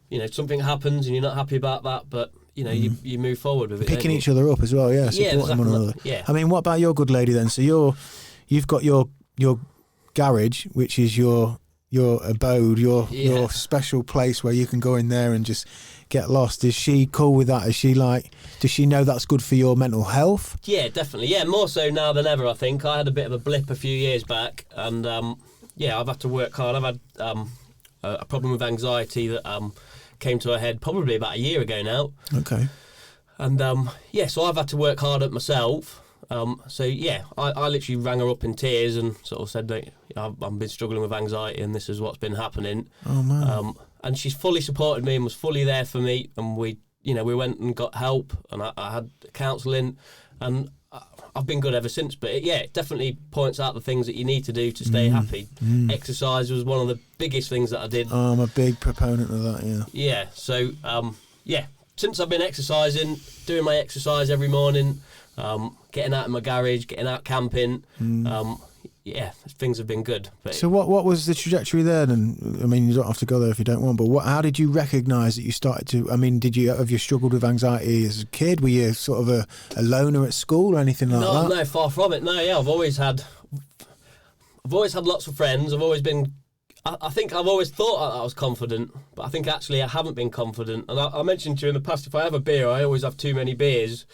you know, something happens and you're not happy about that, but, you know, you move forward with it. Picking each other up as well, supporting one another. Yeah. I mean, what about your good lady then? So you've got your garage, which is your abode, your special place where you can go in there and just get lost. Is she cool with that? Is she like, does she know that's good for your mental health? Yeah, definitely. Yeah, more so now than ever, I think. I had a bit of a blip a few years back, and I've had to work hard. I've had a problem with anxiety that came to a head probably about a year ago now. Okay. And so I've had to work hard at myself, So yeah, I literally rang her up in tears and sort of said that I've been struggling with anxiety and this is what's been happening. Oh man. And she's fully supported me and was fully there for me. And we went and got help, and I had counselling, and I've been good ever since. But it definitely points out the things that you need to do to stay happy. Exercise was one of the biggest things that I did. Oh, I'm a big proponent of that. Yeah. Yeah. So since I've been exercising, doing my exercise every morning, getting out in my garage, getting out camping, things have been good. But So what was the trajectory then? And I mean, you don't have to go there if you don't want, but how did you recognise that you started to, I mean, have you struggled with anxiety as a kid? Were you sort of a loner at school or anything like that? No, far from it. No, yeah, I've always had lots of friends. I've always been, I think I've always thought I was confident, but I think actually I haven't been confident. And I mentioned to you in the past, if I have a beer, I always have too many beers.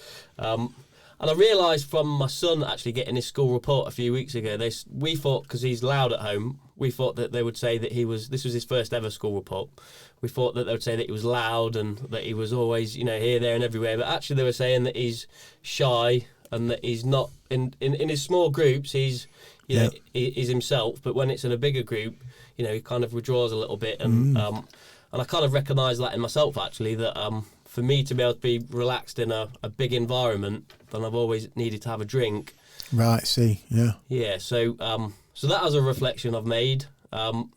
And I realised from my son actually getting his school report a few weeks ago, we thought, because he's loud at home, we thought that they would say that this was his first ever school report. We thought that they would say that he was loud and that he was always, here, there and everywhere. But actually they were saying that he's shy and that he's not, in his small groups, he's himself. But when it's in a bigger group, he kind of withdraws a little bit. And I kind of recognise that in myself, actually, that for me to be able to be relaxed in a big environment, then I've always needed to have a drink. Right, see, yeah. Yeah, so that was a reflection I've made. I mean,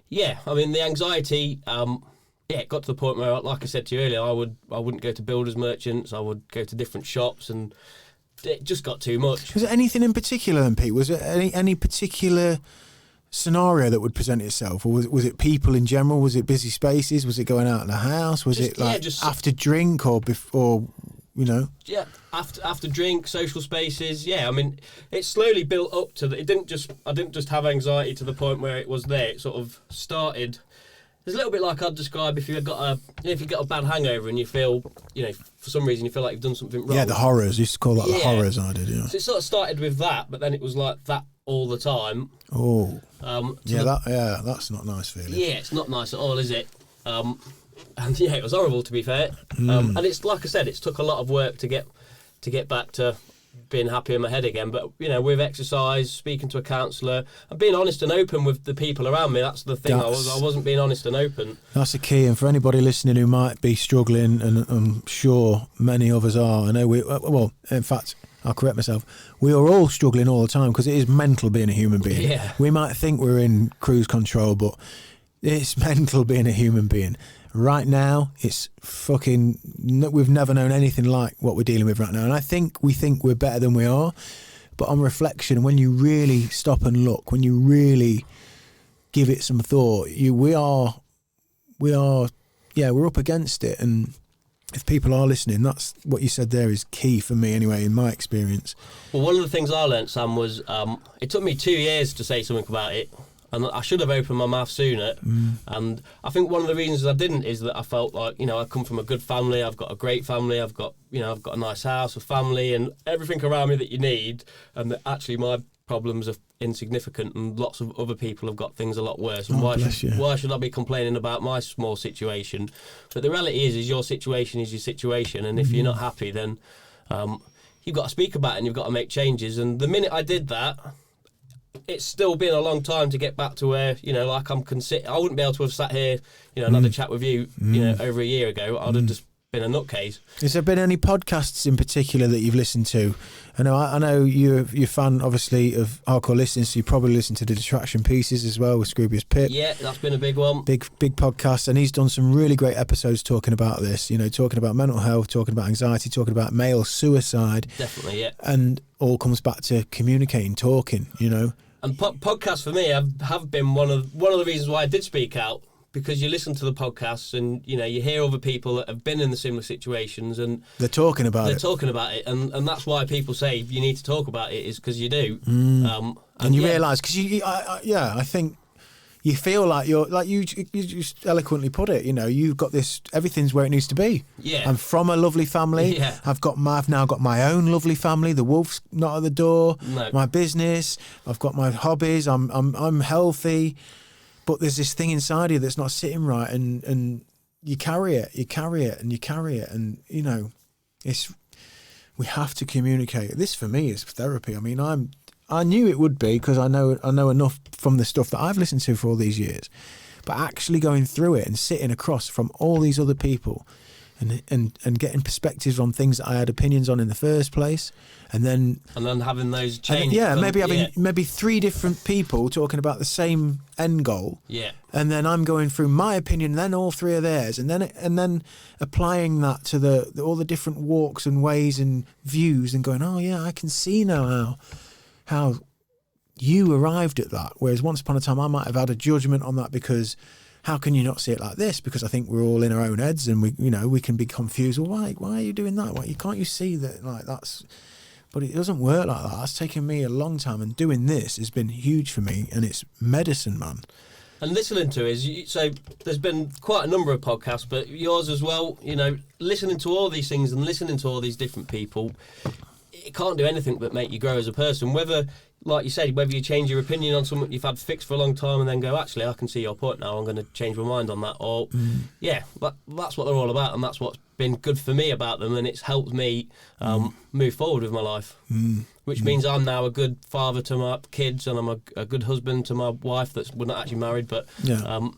the anxiety, it got to the point where, like I said to you earlier, I wouldn't go to builders merchants, I would go to different shops, and it just got too much. Was there anything in particular then, Pete? Was there any particular scenario that would present itself, or was it people in general? Was it busy spaces? Was it going out in the house? Was it after drink or before? Yeah, after drink, social spaces. Yeah, I mean, it slowly built up to I didn't just have anxiety to the point where it was there. It sort of started. It's a little bit like I'd describe if you've got a bad hangover and you feel, for some reason you feel like you've done something wrong. Yeah, the horrors. You used to call that the horrors. I did. Yeah. So it sort of started with that, but then it was like that all the time. Oh. That's not a nice feeling. Yeah, it's not nice at all, is it? And yeah, it was horrible, to be fair. And it's like I said, it's took a lot of work to get back to being happy in my head again. But with exercise, speaking to a counsellor, and being honest and open with the people around me. That's the thing. I wasn't being honest and open. That's the key. And for anybody listening who might be struggling, and I'm sure many of us are. I know in fact, I'll correct myself. We are all struggling all the time because it is mental being a human being. Yeah. We might think we're in cruise control, but it's mental being a human being. Right now, it's fucking... We've never known anything like what we're dealing with right now. And we think we're better than we are. But on reflection, when you really stop and look, when you really give it some thought, we're up against it. And if people are listening, that's what you said there is key for me anyway, in my experience. Well, one of the things I learnt, Sam, was it took me 2 years to say something about it. And I should have opened my mouth sooner. And I think one of the reasons I didn't is that I felt like, I come from a good family. I've got a great family. I've got a nice house, a family, and everything around me that you need. And that actually my problems are insignificant, and lots of other people have got things a lot worse. And why should I be complaining about my small situation? But the reality is your situation is your situation. And if you're not happy, then you've got to speak about it and you've got to make changes. And the minute I did that, it's still been a long time to get back to where, like I wouldn't be able to have sat here, another chat with you, over a year ago. I'd have just been a nutcase. Has there been any podcasts in particular that you've listened to? I know you're a fan, obviously, of hardcore listeners, so you probably listen to the Detraction Pieces as well with Scroobius Pip. Yeah, that's been a big one. Big podcast, and he's done some really great episodes talking about this, talking about mental health, talking about anxiety, talking about male suicide. Definitely, yeah. And all comes back to communicating, talking, And podcasts for me have been one of the reasons why I did speak out, because you listen to the podcasts and you hear other people that have been in the similar situations and they're talking about it, and that's why people say you need to talk about it, is because you do. And you realise, because I think you feel like you're, like you just eloquently put it, you've got this, everything's where it needs to be. Yeah. I'm from a lovely family. Yeah. I've now got my own lovely family. The wolf's not at the door. No. My business. I've got my hobbies. I'm healthy. But there's this thing inside you that's not sitting right, and you carry it, and it's We have to communicate. This for me is therapy. I mean, I knew it would be because I know enough from the stuff that I've listened to for all these years. But actually going through it and sitting across from all these other people and getting perspectives on things that I had opinions on in the first place, and then having those change. Maybe 3 different people talking about the same end goal. Yeah. And then I'm going through my opinion, then all 3 of theirs, and then applying that to all the different walks and ways and views, and going, oh yeah, I can see now how you arrived at that. Whereas once upon a time I might have had a judgment on that, because how can you not see it like this? Because I think we're all in our own heads, and we can be confused. Well, why are you doing that? Can't you see that, like, that's... But it doesn't work like that. That's taken me a long time, and doing this has been huge for me, and it's medicine, man. And listening to so there's been quite a number of podcasts, but yours as well, listening to all these things and listening to all these different people, it can't do anything but make you grow as a person. Whether, like you said, whether you change your opinion on something you've had fixed for a long time and then go, actually, I can see your point now, I'm going to change my mind on that. Or, that's what they're all about, and that's what's been good for me about them, and it's helped me move forward with my life. Which means I'm now a good father to my kids, and I'm a good husband to my wife we're not actually married, but...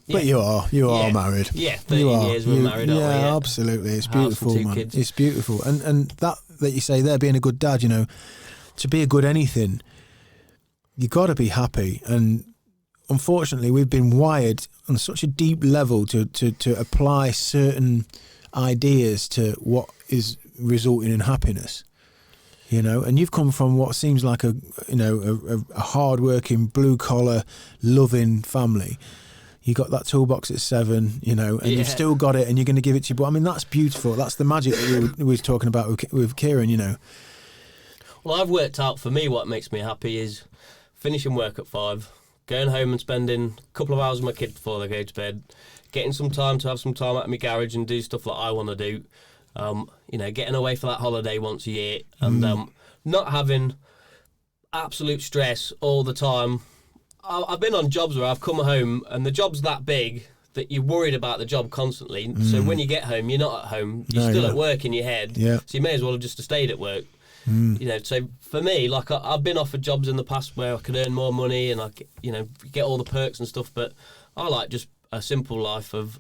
But you are married. Yeah, 13 years we're married, aren't we? Yeah, absolutely. It's beautiful, man. Kids. It's beautiful. And that you say there, being a good dad, to be a good anything, you got to be happy. And unfortunately, we've been wired on such a deep level to apply certain ideas to what is resulting in happiness. And you've come from what seems like a hard-working, blue-collar, loving family. You got that toolbox at 7, and you've still got it, and you're going to give it to you. But I mean, that's beautiful. That's the magic that we were talking about with Kieran. Well, I've worked out for me what makes me happy is finishing work at 5, going home and spending a couple of hours with my kids before they go to bed, getting some time to have some time out in my garage and do stuff that I want to do. Getting away for that holiday once a year, and not having absolute stress all the time. I've been on jobs where I've come home and the job's that big that you're worried about the job constantly. So when you get home, you're not at home. You're still at work in your head. Yeah. So you may as well have just stayed at work. So for me, like I've been offered jobs in the past where I could earn more money and I get all the perks and stuff, but I like just a simple life of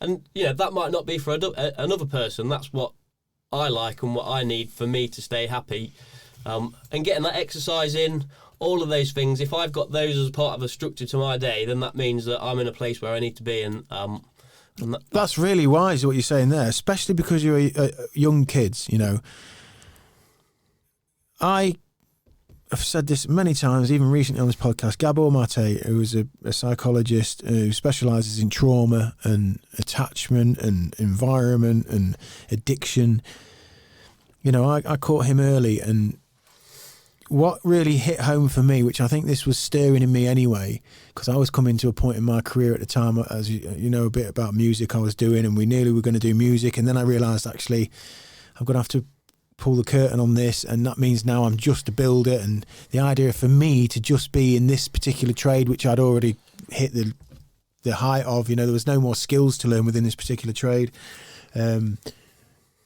and that might not be for another person. That's what I like and what I need for me to stay happy. And getting that exercise in, all of those things, if I've got those as part of a structure to my day, then that means that I'm in a place where I need to be. And that's really wise what you're saying there, especially because you're young kids. I have said this many times, even recently on this podcast. Gabor Mate, who is a psychologist who specialises in trauma and attachment and environment and addiction. I caught him early, and what really hit home for me, which I think this was stirring in me anyway, because I was coming to a point in my career at the time, as a bit about music I was doing, and we nearly were going to do music, and then I realised actually I'm going to have to pull the curtain on this, and that means now I'm just a builder, and the idea for me to just be in this particular trade, which I'd already hit the height of, there was no more skills to learn within this particular trade. There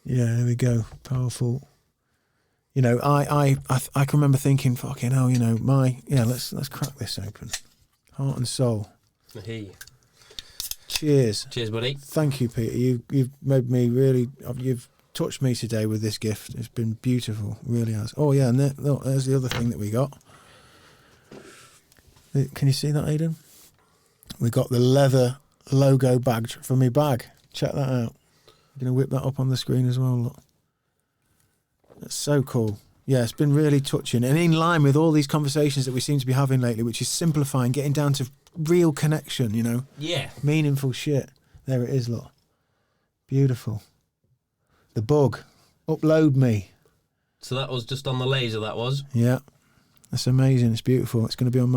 we go, powerful. I can remember thinking, fucking hell, let's crack this open, heart and soul. Hey. Cheers, buddy. Thank you, Peter. You've made me really. You've touched me today with this gift. It's been beautiful, it really has. Oh yeah, and there's the other thing that we got. Can you see that, Aidan? We got the leather logo bag for me bag. Check that out. I'm going to whip that up on the screen as well. Look. That's so cool. Yeah, it's been really touching, and in line with all these conversations that we seem to be having lately, which is simplifying, getting down to real connection, Yeah. Meaningful shit. There it is, look. Beautiful. The bug. Upload me. So that was just on the laser, that was? Yeah. That's amazing. It's beautiful. That's going to be on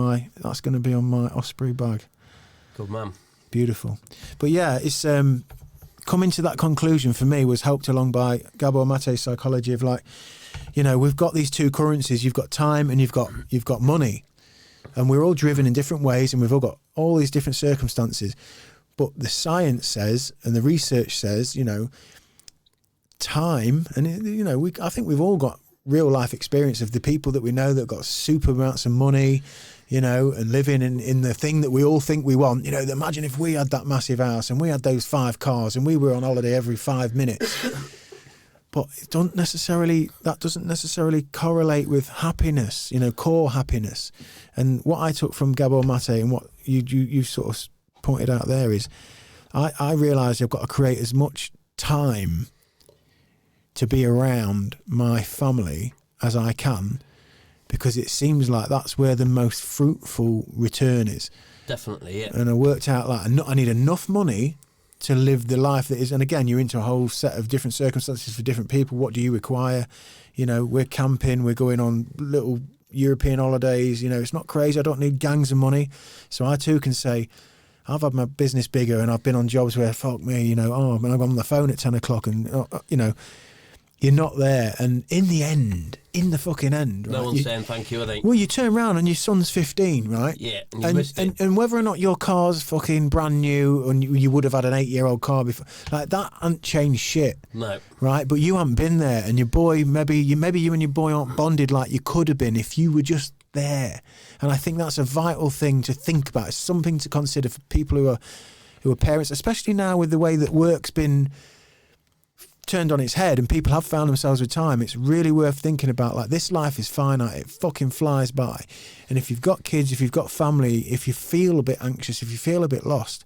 my Osprey bag. Good man. Beautiful. But yeah, it's coming to that conclusion for me was helped along by Gabor Mate's psychology of we've got these two currencies. You've got time and you've got money, and we're all driven in different ways, and we've all got all these different circumstances. But the science says, and the research says, time, and I think we've all got real life experience of the people that we know that got super amounts of money, and living in the thing that we all think we want. Imagine if we had that massive house and we had those 5 cars and we were on holiday every 5 minutes. But that doesn't necessarily correlate with happiness, core happiness. And what I took from Gabor Mate and what you sort of pointed out there is, I realised I've got to create as much time to be around my family as I can, because it seems like that's where the most fruitful return is. Definitely, yeah. And I worked out I need enough money to live the life that is, and again, you're into a whole set of different circumstances for different people. What do you require? We're camping, we're going on little European holidays. It's not crazy. I don't need gangs of money. So I too can say, I've had my business bigger and I've been on jobs where, fuck me, I'm on the phone at 10 o'clock and, you're not there. And in the fucking end, right, no one's saying thank you, are they? Well, you turn around and your son's 15, right? Yeah, and you missed it. And whether or not your car's fucking brand new and you would have had an 8-year-old car before, like, that hasn't changed shit. No. Right? But you haven't been there, and your boy, maybe you and your boy aren't bonded like you could have been if you were just there. And I think that's a vital thing to think about. It's something to consider for people who are parents, especially now with the way that work's been turned on its head and people have found themselves with time. It's really worth thinking about, like, this life is finite. It fucking flies by. And if you've got kids, if you've got family, if you feel a bit anxious, if you feel a bit lost,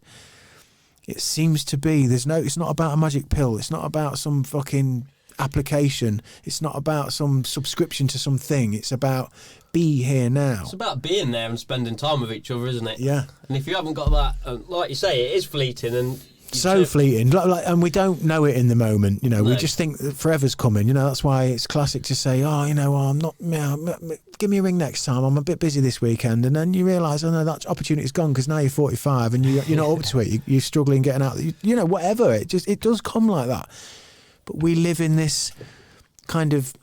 it seems to be it's not about a magic pill. It's not about some fucking application. It's not about some subscription to something. It's about be here now. It's about being there and spending time with each other, isn't it? Yeah. And if you haven't got that, like you say, it is fleeting and fleeting, and we don't know it in the moment. No. We just think that forever's coming. That's why it's classic to say, I'm not. Give me a ring next time. I'm a bit busy this weekend, and then you realise, no, that opportunity's gone because now you're 45 and you're not up to it. You're struggling getting out. Whatever. It does come like that. But we live in this kind of,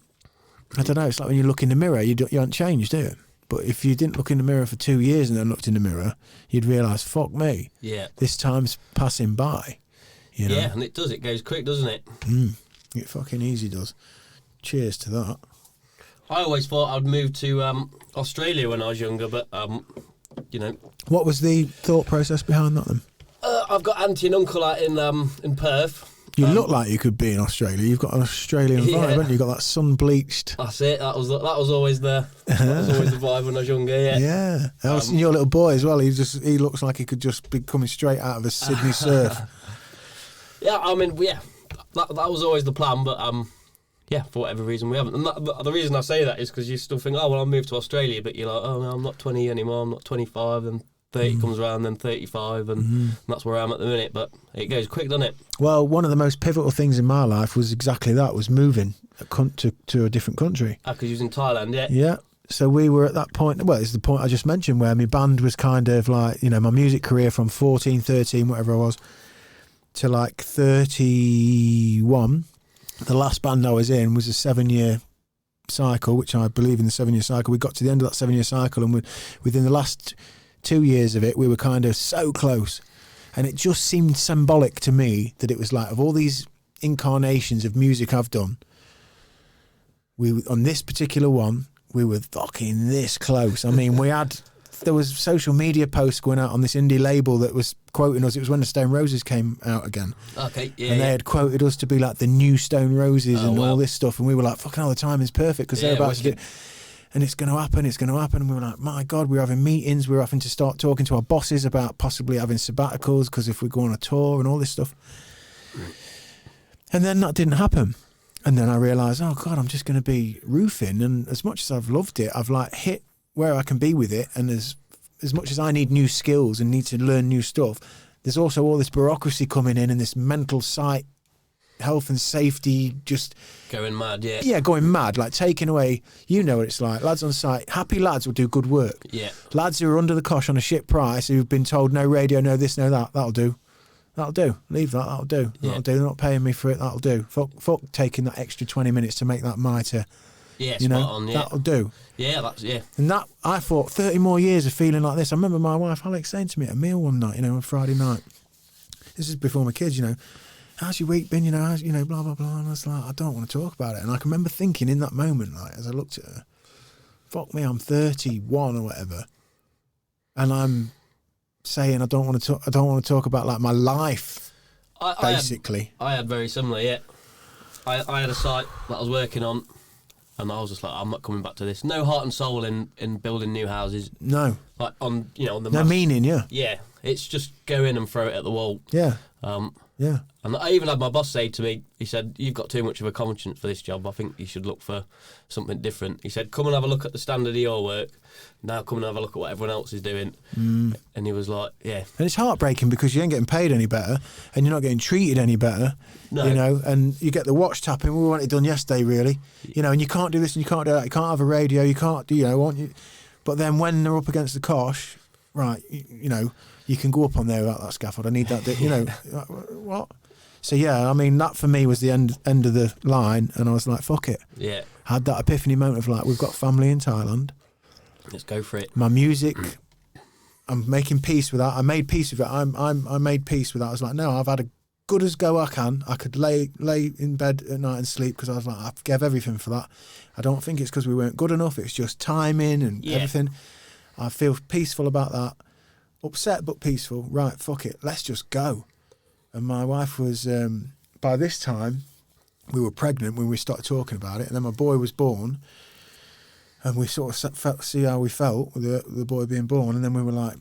I don't know. It's like when you look in the mirror, you haven't changed, do you? But if you didn't look in the mirror for 2 years and then looked in the mirror, you'd realise, fuck me, this time's passing by. Yeah, and it does. It goes quick, doesn't it? It fucking easy does. Cheers to that. I always thought I'd move to Australia when I was younger, but, What was the thought process behind that then? I've got auntie and uncle out in Perth. You look like you could be in Australia. You've got an Australian vibe, haven't you? You've got that sun-bleached... That's it. That was always the vibe when I was younger, yeah. Yeah. Your little boy as well, he looks like he could just be coming straight out of a Sydney surf. Yeah, that was always the plan, but for whatever reason we haven't. And the reason I say that is because you still think, I'll move to Australia, but you're like, oh no, I'm not 20 anymore, I'm not 25, and 30 comes around, then 35, and that's where I am at the minute. But it goes quick, doesn't it? Well, one of the most pivotal things in my life was exactly that, was moving to a different country. Because you was in Thailand, yeah? Yeah. So we were at that point, well, it's the point I just mentioned, where my band was kind of like, my music career from 14, 13, whatever I was, to like 31. The last band I was in was a 7-year cycle, which I believe in the 7-year cycle. We got to the end of that 7-year cycle, and within the last 2 years of it, we were kind of so close. And it just seemed symbolic to me that it was like, of all these incarnations of music I've done, on this particular one, we were fucking this close. I mean, there was social media posts going out on this indie label that was quoting us. It was when the Stone Roses came out again. Okay, yeah. And they had quoted us to be like the new Stone Roses all this stuff. And we were like, fucking hell, the timing's perfect, because they're about to do... And it's going to happen. And we were like, my God, we're having meetings. We're having to start talking to our bosses about possibly having sabbaticals, because if we go on a tour and all this stuff. And then that didn't happen. And then I realised, oh God, I'm just going to be roofing. And as much as I've loved it, I've like hit where I can be with it. And as much as I need new skills and need to learn new stuff, there's also all this bureaucracy coming in and this mental site, health and safety, just... Going mad, yeah. Yeah, going mad, like taking away, what it's like. Lads on site, happy lads will do good work. Yeah. Lads who are under the cosh on a shit price, who've been told no radio, no this, no that, that'll do. Leave that, that'll do. Yeah. That'll do. They're not paying me for it, that'll do. Fuck taking that extra 20 minutes to make that mitre. Yeah, spot on, yeah. That'll do. Yeah, And that, I thought, 30 more years of feeling like this. I remember my wife Alex saying to me at a meal one night, on Friday night. This is before my kids, how's your week been? How's, blah, blah, blah. And I was like, I don't want to talk about it. And I can remember thinking in that moment, like, as I looked at her, fuck me, I'm 31 or whatever. And I'm saying I don't want to talk about, like, my life, basically. I had very similar, yeah. I had a site that I was working on, and I was just like, I'm not coming back to this. No heart and soul in building new houses. No. Like, on the... No meaning, yeah. Yeah, it's just go in and throw it at the wall. Yeah. Yeah. And I even had my boss say to me, he said, you've got too much of a conscience for this job. I think you should look for something different. He said, come and have a look at the standard of your work. Now come and have a look at what everyone else is doing. And he was like, yeah. And it's heartbreaking because you ain't getting paid any better and you're not getting treated any better. No. And you get the watch tapping. We want it done yesterday, really. And you can't do this and you can't do that. You can't have a radio. You can't do, want you. But then when they're up against the cosh, right, you can go up on there without that scaffold. I need that, what? So, yeah, I mean, that for me was the end of the line, and I was like, fuck it. Yeah. Had that epiphany moment of, like, we've got family in Thailand. Let's go for it. My music, I'm making peace with that. I made peace with it. I made peace with that. I was like, no, I've had a good as go I can. I could lay in bed at night and sleep because I was like, I gave everything for that. I don't think it's because we weren't good enough. It's just timing and everything. I feel peaceful about that. Upset but peaceful. Right, fuck it. Let's just go. And my wife was, by this time, we were pregnant when we started talking about it. And then my boy was born. And we sort of see how we felt with the boy being born. And then we were like,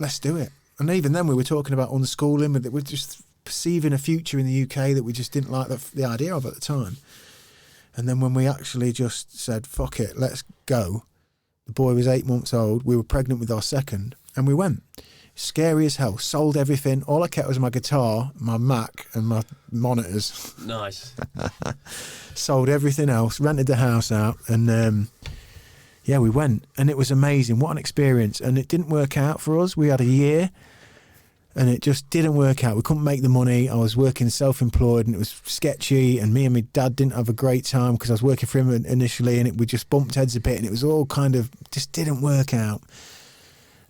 let's do it. And even then we were talking about unschooling. We're just perceiving a future in the UK that we just didn't like the idea of at the time. And then when we actually just said, fuck it, let's go. The boy was 8 months old. We were pregnant with our second. And we went. Scary as hell. Sold everything. All I kept was my guitar, my Mac, and my monitors. Nice. Sold everything else. Rented the house out, and we went. And it was amazing. What an experience! And it didn't work out for us. We had a year, and it just didn't work out. We couldn't make the money. I was working self-employed, and it was sketchy. And me and my dad didn't have a great time because I was working for him initially, and we just bumped heads a bit, and it was all kind of just didn't work out.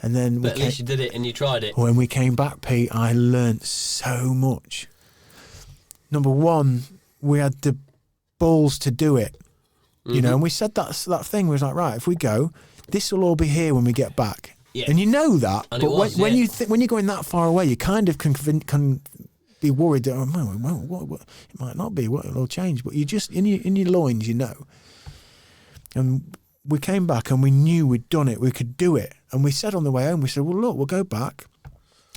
And then but at least you did it and you tried it. When we came back, Pete, I learnt so much. Number one, we had the balls to do it. Mm-hmm. And we said that thing was like, right, if we go, this will all be here when we get back. Yeah. And you know that. And but when you're going that far away, you kind of can be worried that what it might not be, what it'll change. But you just in your loins, And we came back and we knew we'd done it. We could do it. And we said on the way home, we said, well, look, we'll go back.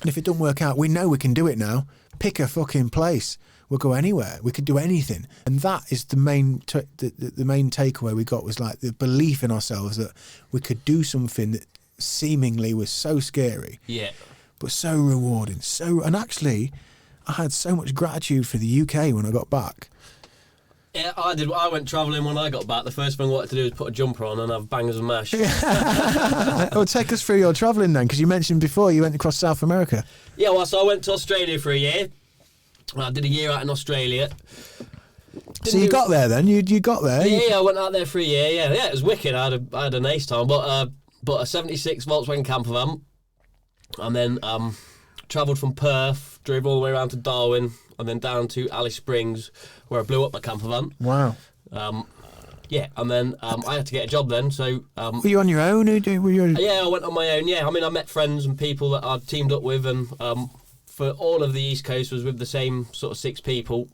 And if it doesn't work out, we know we can do it now. Pick a fucking place. We'll go anywhere. We could do anything. And that is the main the main takeaway we got was like the belief in ourselves that we could do something that seemingly was so scary. Yeah. But so rewarding. And actually, I had so much gratitude for the UK when I got back. Yeah, I did. I went travelling when I got back. The first thing I wanted to do was put a jumper on and have bangers and mash. Well, take us through your travelling then, because you mentioned before you went across South America. Yeah, well, so I went to Australia for a year. I did a year out in Australia. So you got there then? You got there? Yeah, I went out there for a year. Yeah, it was wicked. I had a nice time. But a 76 Volkswagen camper van, and then travelled from Perth, drove all the way around to Darwin, and then down to Alice Springs, where I blew up my camper van. Wow. Yeah, and then I had to get a job then, so... were you on your own? Yeah, I went on my own, yeah. I mean, I met friends and people that I'd teamed up with, and for all of the East Coast was with the same sort of 6 people,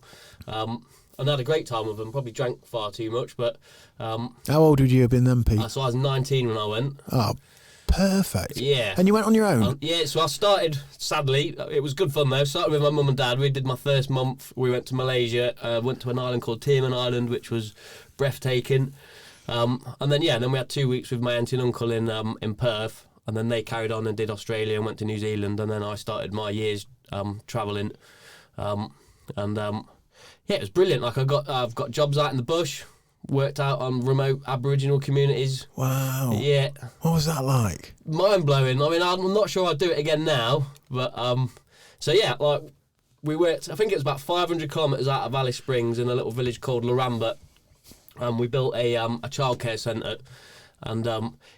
and I had a great time with them. Probably drank far too much, but... How old would you have been then, Pete? So I was 19 when I went. Oh, perfect. Yeah. And you went on your own? Yeah, so I started, sadly, it was good fun though, started with my mum and dad. We did my first month, we went to Malaysia, went to an island called Tioman Island, which was breathtaking. And then we had 2 weeks with my auntie and uncle in Perth, and then they carried on and did Australia and went to New Zealand, and then I started my years travelling. Yeah, it was brilliant. Like I've got jobs out in the bush, worked out on remote Aboriginal communities. Wow. Yeah. What was that like? Mind blowing. I mean, I'm not sure I'd do it again now, but so yeah, like we worked. I think it was about 500 kilometres out of Alice Springs in a little village called Laramba, and we built a childcare centre. And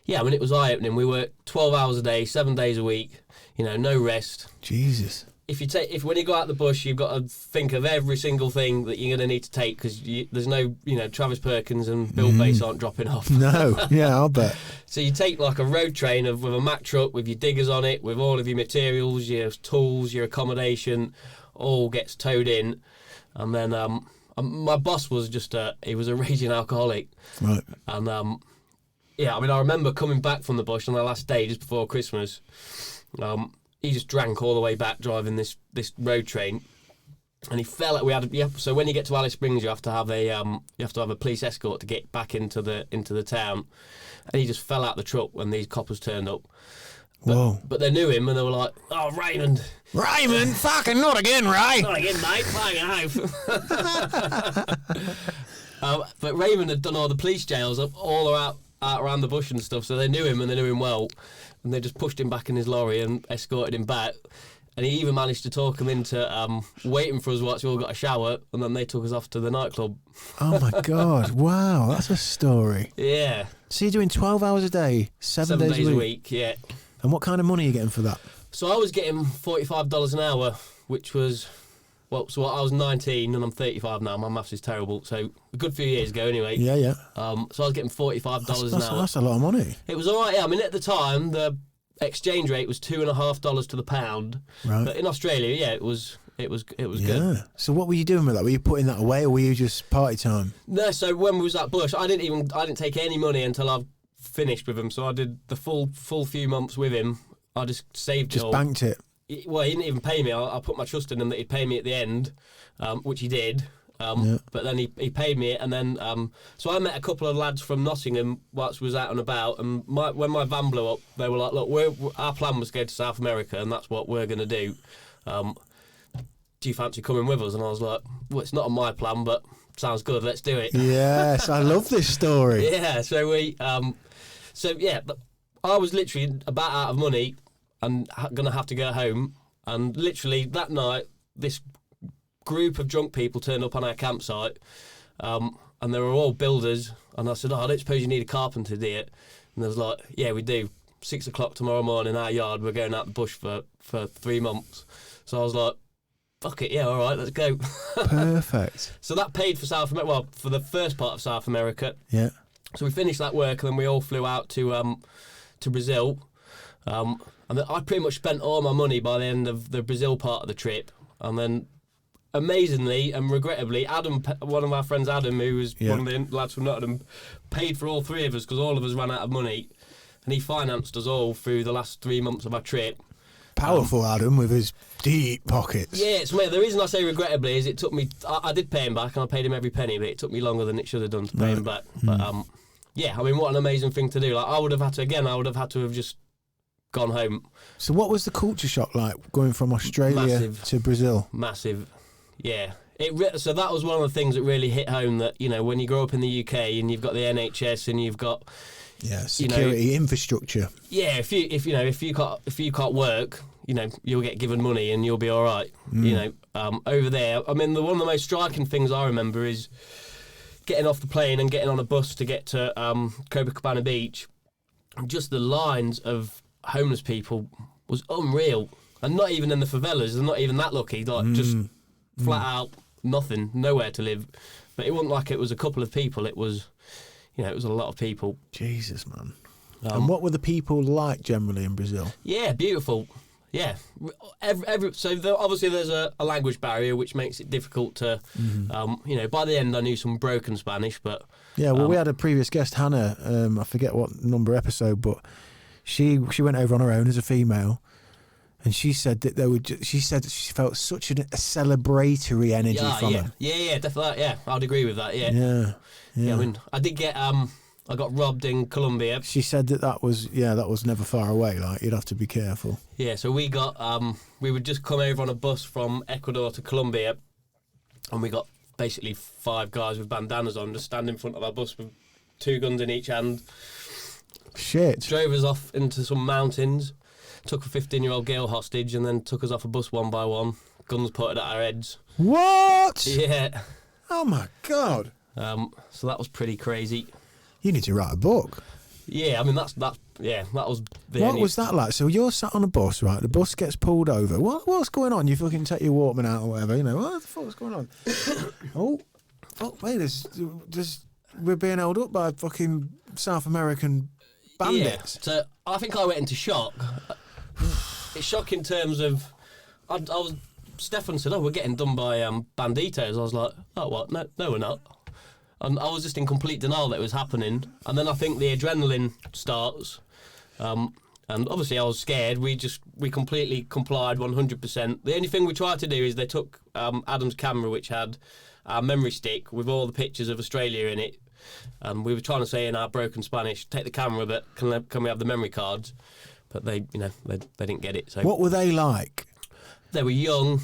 yeah, I mean, it was eye opening. We worked 12 hours a day, 7 days a week. No rest. Jesus. if when you go out the bush, you've got to think of every single thing that you're going to need to take because there's no, Travis Perkins and Bill Bass aren't dropping off. No, yeah, I'll bet. So you take like a road train with a Mack truck with your diggers on it, with all of your materials, your tools, your accommodation, all gets towed in, and then my boss was he was a raging alcoholic, right? And I remember coming back from the bush on the last day just before Christmas. He just drank all the way back driving this road train, and he fell. So when you get to Alice Springs, you have to have a police escort to get back into the town, and he just fell out the truck when these coppers turned up. Whoa! But they knew him, and they were like, "Oh, Raymond, fucking not again, Ray! Not again, mate, flying home." But Raymond had done all the police jails all out around the bush and stuff, so they knew him and they knew him well. And they just pushed him back in his lorry and escorted him back. And he even managed to talk him into waiting for us whilst we all got a shower, and then they took us off to the nightclub. Oh my God! Wow, that's a story. Yeah. So you're doing 12 hours a day, 7 days a week. Yeah. And what kind of money are you getting for that? So I was getting $45 an hour, which was I was 19 and I'm 35 now. My maths is terrible. So a good few years ago, anyway. Yeah, yeah. So I was getting $45 an hour. That's a lot of money. It was all right. Yeah. I mean, at the time, the exchange rate was $2.50 to the pound. Right. But in Australia, yeah, it was good. Yeah. So what were you doing with that? Were you putting that away, or were you just party time? No. So when we was at Bush, I didn't take any money until I've finished with him. So I did the full few months with him. I just saved it all. Just banked it. Well, he didn't even pay me. I put my trust in him that he'd pay me at the end, which he did. But then he paid me it, and then so I met a couple of lads from Nottingham whilst we was out and about, and when my van blew up, they were like, "Look, our plan was to go to South America, and that's what we're going to do. Do you fancy coming with us?" And I was like, "Well, it's not on my plan, but sounds good. Let's do it." Yes, I love this story. Yeah. So I was literally about out of money and going to have to go home. And literally that night, this group of drunk people turned up on our campsite, and they were all builders. And I said, "Oh, I don't suppose you need a carpenter, do you?" And they was like, "Yeah, we do. 6 o'clock tomorrow morning, our yard. We're going out the bush for 3 months." So I was like, "Fuck it, yeah, all right, let's go." Perfect. So that paid for South America. Well, for the first part of South America. Yeah. So we finished that work, and then we all flew out to Brazil. And I pretty much spent all my money by the end of the Brazil part of the trip. And then, amazingly and regrettably, Adam, one of our friends, Adam, who was one of the lads from Nottingham, paid for all three of us because all of us ran out of money. And he financed us all through the last 3 months of our trip. Powerful Adam with his deep pockets. Yeah, it's mate. The reason I say regrettably is it took me. I did pay him back, and I paid him every penny, but it took me longer than it should have done to pay him back. But yeah, I mean, what an amazing thing to do. Like, I would have had to have just gone home. So what was the culture shock like going from Australia to Brazil? Massive, yeah. So that was one of the things that really hit home, that, when you grow up in the UK and you've got the NHS and you've got security infrastructure. Yeah, if you can't work, you'll get given money and you'll be all right. Over there, I mean, one of the most striking things I remember is getting off the plane and getting on a bus to get to Copacabana Beach. Just the lines of homeless people was unreal, and not even in the favelas. They're not even that lucky. Like just flat out nothing, nowhere to live. But it wasn't like it was a couple of people. It was, it was a lot of people. Jesus, man. And what were the people like generally in Brazil? Yeah, beautiful. Yeah, obviously there's a language barrier which makes it difficult to, by the end I knew some broken Spanish, but yeah. Well, we had a previous guest, Hannah. I forget what number episode, but she went over on her own as a female, and she said that she said that she felt such a celebratory energy from them. Yeah, definitely. Yeah, I'd agree with that. Yeah. I mean, I did get I got robbed in Colombia. She said that was never far away. Like, you'd have to be careful. Yeah, so we got we would just come over on a bus from Ecuador to Colombia, and we got basically 5 guys with bandanas on, just stand in front of our bus with 2 guns in each hand. Shit. Drove us off into some mountains, took a 15-year-old girl hostage, and then took us off a bus one by one. Guns pointed at our heads. What? Yeah. Oh my God. So that was pretty crazy. You need to write a book. Yeah, I mean that's yeah, that was the What was that like? So you're sat on a bus, right? The bus gets pulled over. What's going on? You fucking take your Walkman out or whatever. You know, what the fuck's going on? oh, wait, we're being held up by fucking South American bandits. Yeah, so I think I went into shock. It's shock in terms of, Stefan said, we're getting done by banditos. I was like, oh, what? No, we're not. And I was just in complete denial that it was happening. And then I think the adrenaline starts. And obviously I was scared. We completely complied 100%. The only thing we tried to do is they took Adam's camera, which had our memory stick with all the pictures of Australia in it. And we were trying to say in our broken Spanish, take the camera, but can we have the memory cards? But they didn't get it. So what were they like? They were young.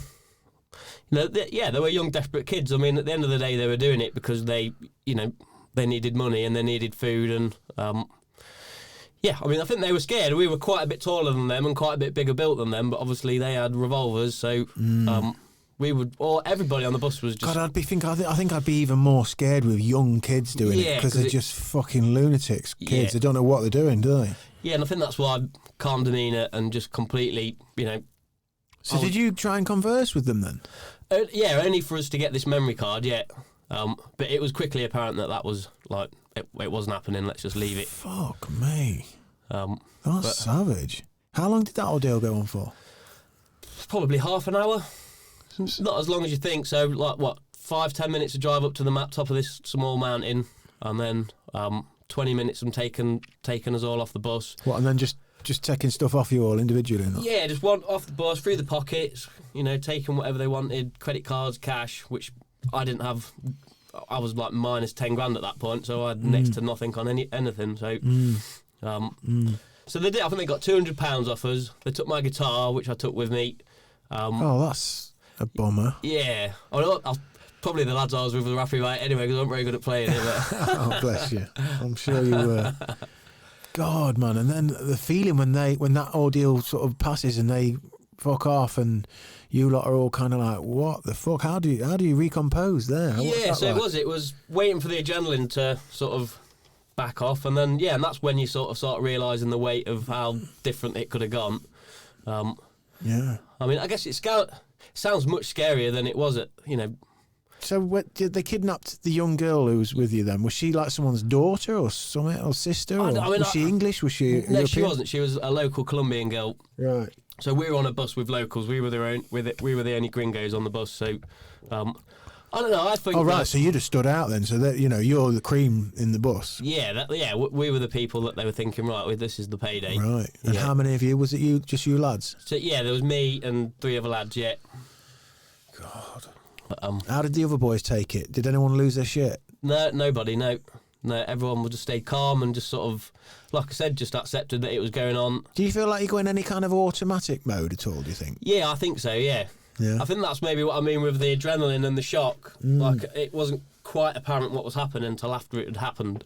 They were young, desperate kids. I mean, at the end of the day, they were doing it because they needed money and they needed food. And I mean, I think they were scared. We were quite a bit taller than them and quite a bit bigger built than them. But obviously, they had revolvers, so everybody on the bus was just. God, I think I'd be even more scared with young kids doing it because they're just fucking lunatics. Kids, Yeah. They don't know what they're doing, do they? Yeah, and I think that's why I calmed demeanour and just completely, So did you try and converse with them then? Only for us to get this memory card, yeah. But it was quickly apparent that was like it wasn't happening. Let's just leave it. Fuck me. That's savage. How long did that ordeal go on for? Probably half an hour. Not as long as you think. So, like, 5-10 minutes to drive up to the top of this small mountain, and then 20 minutes from taking us all off the bus. What, and then just taking stuff off you all individually? Yeah, just one off the bus, through the pockets, taking whatever they wanted, credit cards, cash, which I didn't have. I was like minus 10 grand at that point, so I had next to nothing on anything. So, so they did. I think they got £200 off us. They took my guitar, which I took with me. That's a bummer. Yeah, probably the lads I was with were happy about it anyway because I'm very good at playing it. But Oh, bless you. I'm sure you were. God, man, and then the feeling when that ordeal sort of passes and they fuck off and you lot are all kind of like, what the fuck? How do you recompose there? Yeah, so like? It was waiting for the adrenaline to sort of back off, and then and that's when you sort of realising the weight of how different it could have gone. Yeah, I mean, I guess it sounds much scarier than it was So did they kidnapped the young girl who was with you then? Was she like someone's daughter or something, or sister? Was she English? Was she No, European? she wasn't. She was a local Colombian girl. Right. So we were on a bus with locals. We were the only gringos on the bus. So I don't know. I think. Oh right. So you'd have stood out then. So that you're the cream in the bus. Yeah. We were the people that they were thinking. Right, this is the payday. Right. And how many of you? Was it you? Just you lads? So there was me and 3 other lads. Yeah. God. But, how did the other boys take it? Did anyone lose their shit? No, nobody. No, everyone would just stay calm and just sort of, like I said, just accepted that it was going on. Do you feel like you're going any kind of automatic mode at all, do you think? Yeah, I think so, yeah. I think that's maybe what I mean with the adrenaline and the shock. Like, it wasn't quite apparent what was happening until after it had happened.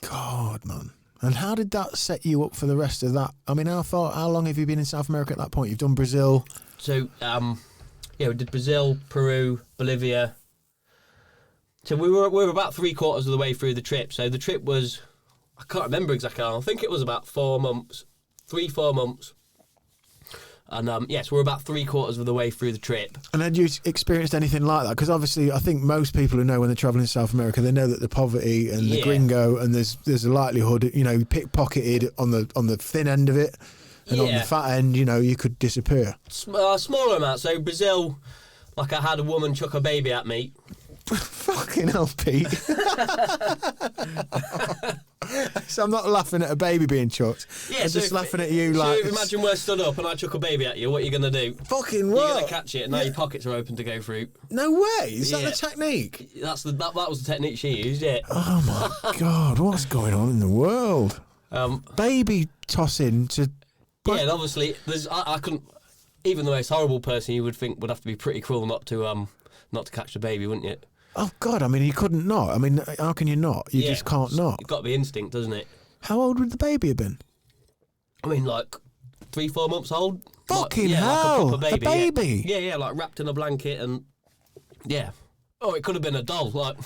God, man. And how did that set you up for the rest of that? I mean, how long have you been in South America at that point? You've done Brazil. So, we did Brazil, Peru, Bolivia. So we were about 3/4 of the way through the trip. So the trip was, I can't remember exactly how long. I think it was about 4 months, 3-4 months. And so we're about 3/4 of the way through the trip. And had you experienced anything like that? Because obviously, I think most people who know when they're travelling in South America, they know that the poverty and the gringo, and there's a likelihood, pickpocketed on the thin end of it, and on the fat end, you could disappear. Smaller amount. So Brazil, like I had a woman chuck a baby at me. Fucking hell, Pete. So I'm not laughing at a baby being chucked. Yeah, I'm just laughing at you like... So imagine we're stood up and I chuck a baby at you, what are you going to do? Fucking what? You're going to catch it and now your pockets are open to go through. No way! Is that the technique? That was the technique she used, yeah. Oh my God, what's going on in the world? Baby tossing to... Yeah, and obviously, I couldn't... Even the most horrible person you would think would have to be pretty cruel not to catch the baby, wouldn't you? Oh, God, I mean, you couldn't not. I mean, how can you not? You just can't not. It's got to be instinct, doesn't it? How old would the baby have been? I mean, like 3-4 months old. Fucking hell! Like a baby? Yeah, like wrapped in a blanket and... Yeah. Oh, it could have been a doll, like...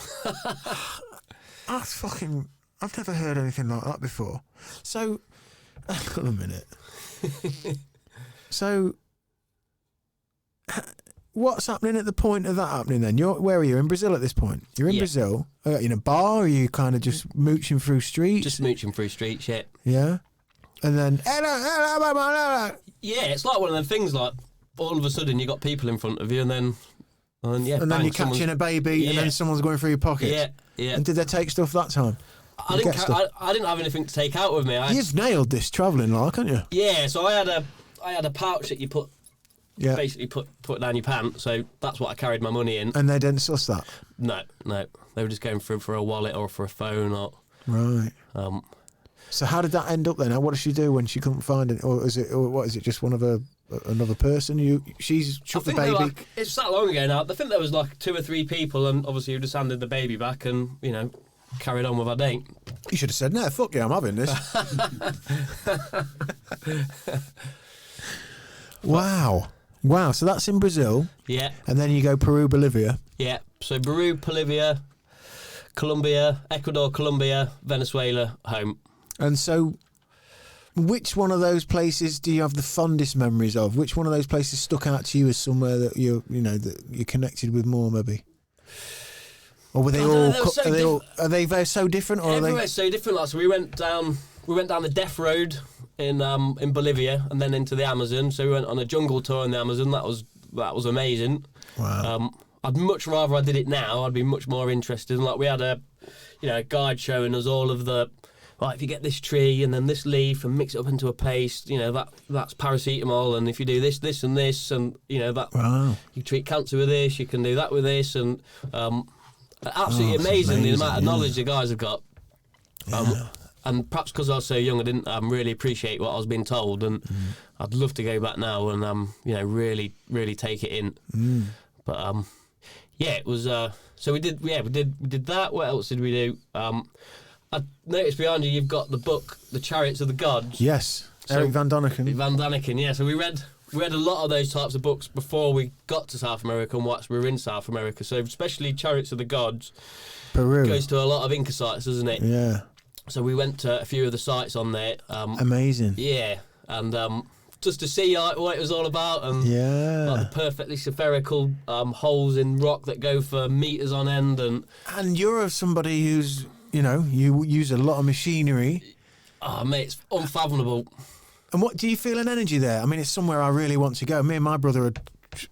That's fucking... I've never heard anything like that before. So, hold on a minute. So, what's happening at the point of that happening then? Where are you? In Brazil at this point? You're in Brazil? In a bar? Or are you kind of just mooching through streets? Just mooching through streets, yeah. Yeah? And then... Yeah, it's like one of them things, like, all of a sudden you got people in front of you and then And then bang, you're catching a baby and then someone's going through your pockets. Yeah, yeah. And did they take stuff that time? I didn't have anything to take out with me. You've nailed this travelling, like, haven't you? Yeah, so I had a pouch that you basically put down your pants, so that's what I carried my money in. And they didn't suss that? No. They were just going through for a wallet or for a phone or... Right. So how did that end up then? What did she do when she couldn't find it? Or what is it just one of another person? She's chucked the baby? It's that long ago now. I think there was like 2 or 3 people and obviously you just handed the baby back and, carried on with our day. You should have said, no, fuck yeah, I'm having this. Wow, so that's in Brazil. Yeah. And then you go Peru, Bolivia. Yeah, so Peru, Bolivia, Colombia, Ecuador, Colombia, Venezuela, home. And so which one of those places do you have the fondest memories of? Which one of those places stuck out to you as somewhere that you're connected with more, maybe? Or were they are they very so different? Or everywhere's so different. Like, so we went down the Death Road in Bolivia and then into the Amazon. So we went on a jungle tour in the Amazon. That was amazing. Wow. I'd much rather I did it now. I'd be much more interested. And like we had a guide showing us all of the, right, if you get this tree and then this leaf and mix it up into a paste, that's paracetamol, and if you do this, this and this, and wow. You treat cancer with this, you can do that with this, and absolutely amazing the amount of knowledge the guys have got. And perhaps because I was so young, I didn't really appreciate what I was being told, and I'd love to go back now and really, really take it in. But it was. So we did that. What else did we do? I noticed behind you, you've got the book, The Chariots of the Gods. Yes, Eric Van Daniken. Van Daniken, yeah. So we read a lot of those types of books before we got to South America and whilst we were in South America. So especially Chariots of the Gods. Peru goes to a lot of Inca sites, doesn't it? Yeah. So we went to a few of the sites on there. Amazing. Yeah, and just to see what it was all about, and like the perfectly spherical holes in rock that go for meters on end, and you're somebody who's you use a lot of machinery. Oh mate, it's unfathomable. And what do you feel an energy there? I mean, it's somewhere I really want to go. Me and my brother had,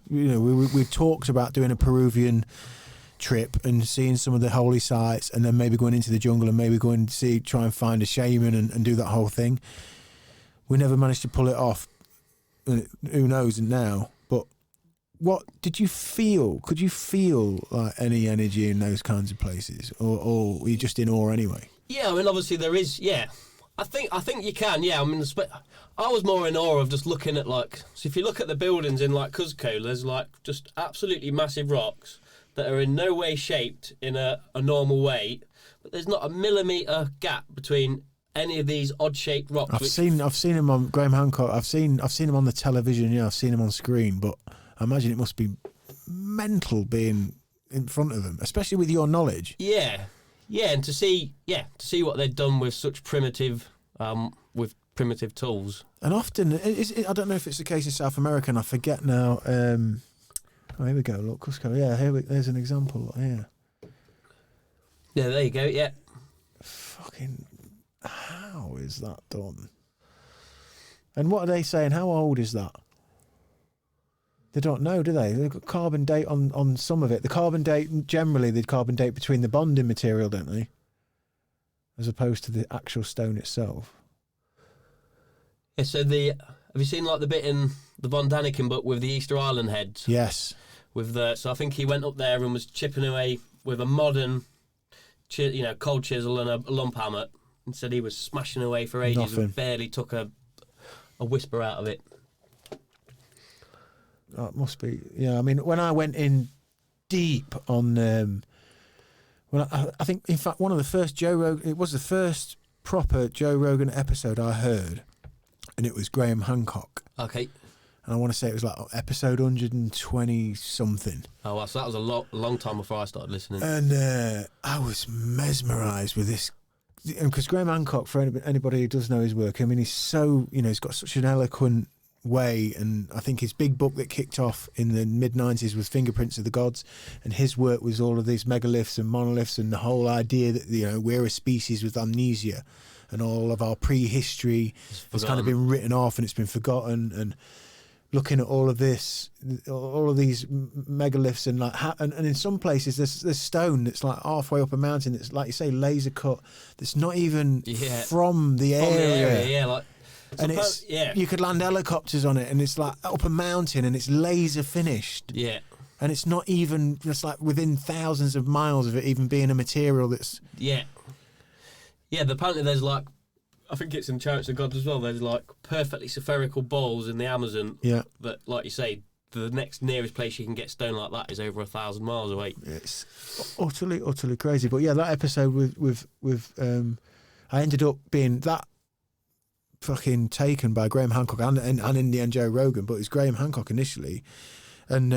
we talked about doing a Peruvian trip and seeing some of the holy sites, and then maybe going into the jungle and maybe going to try and find a shaman and do that whole thing. We never managed to pull it off. Who knows now? But what did you feel? Could you feel like any energy in those kinds of places, or were you just in awe anyway? Yeah, I mean, obviously there is. Yeah, I think you can. Yeah, I mean, I was more in awe of just looking at so if you look at the buildings in Cuzco, there's just absolutely massive rocks that are in no way shaped in a normal way, but there's not a millimetre gap between any of these odd-shaped rocks. I've seen him on Graham Hancock. I've seen him on the television. Yeah, I've seen him on screen, but I imagine it must be mental being in front of them, especially with your knowledge. Yeah, and to see what they've done with such primitive tools. And often, I don't know if it's the case in South America, and I forget now. Here we go. Look, Cusco. Yeah, there's an example here. Yeah, there you go. Yeah. Fucking, how is that done? And what are they saying? How old is that? They don't know, do they? They've got carbon date on some of it. The carbon date, generally, the carbon date between the bonding material, don't they? As opposed to the actual stone itself. Yeah, so have you seen the bit in the Von Daniken book with the Easter Island heads? Yes. So I think he went up there and was chipping away with a modern, cold chisel and a lump hammer, and said he was smashing away for ages. Nothing. And barely took a whisper out of it. That must be. Yeah, I mean, when I went in deep on, I think in fact one of the first Joe Rogan, it was the first proper Joe Rogan episode I heard, and it was Graham Hancock. Okay. And I want to say it was episode 120 something. Oh, well, so that was a long time before I started listening. And I was mesmerised with this because Graham Hancock, for anybody who does know his work, I mean, he's so, he's got such an eloquent way, and I think his big book that kicked off in the mid-90s was Fingerprints of the Gods, and his work was all of these megaliths and monoliths and the whole idea that, we're a species with amnesia, and all of our prehistory has kind of been written off and it's been forgotten, and looking at all of this, all of these megaliths, and and in some places there's stone that's like halfway up a mountain that's, like you say, laser cut, that's not even from the area. And you could land helicopters on it, and it's like up a mountain, and it's laser finished. Yeah. And it's not even just like within thousands of miles of it even being a material that's. Yeah. Yeah. Apparently, there's like, I think it's in Chariots of God as well. There's like perfectly spherical balls in the Amazon. Yeah. That, like you say, the next nearest place you can get stone like that is over 1,000 miles away. It's utterly crazy. But yeah, that episode with I ended up being that fucking taken by Graham Hancock and in the end Joe Rogan, but it was Graham Hancock initially, and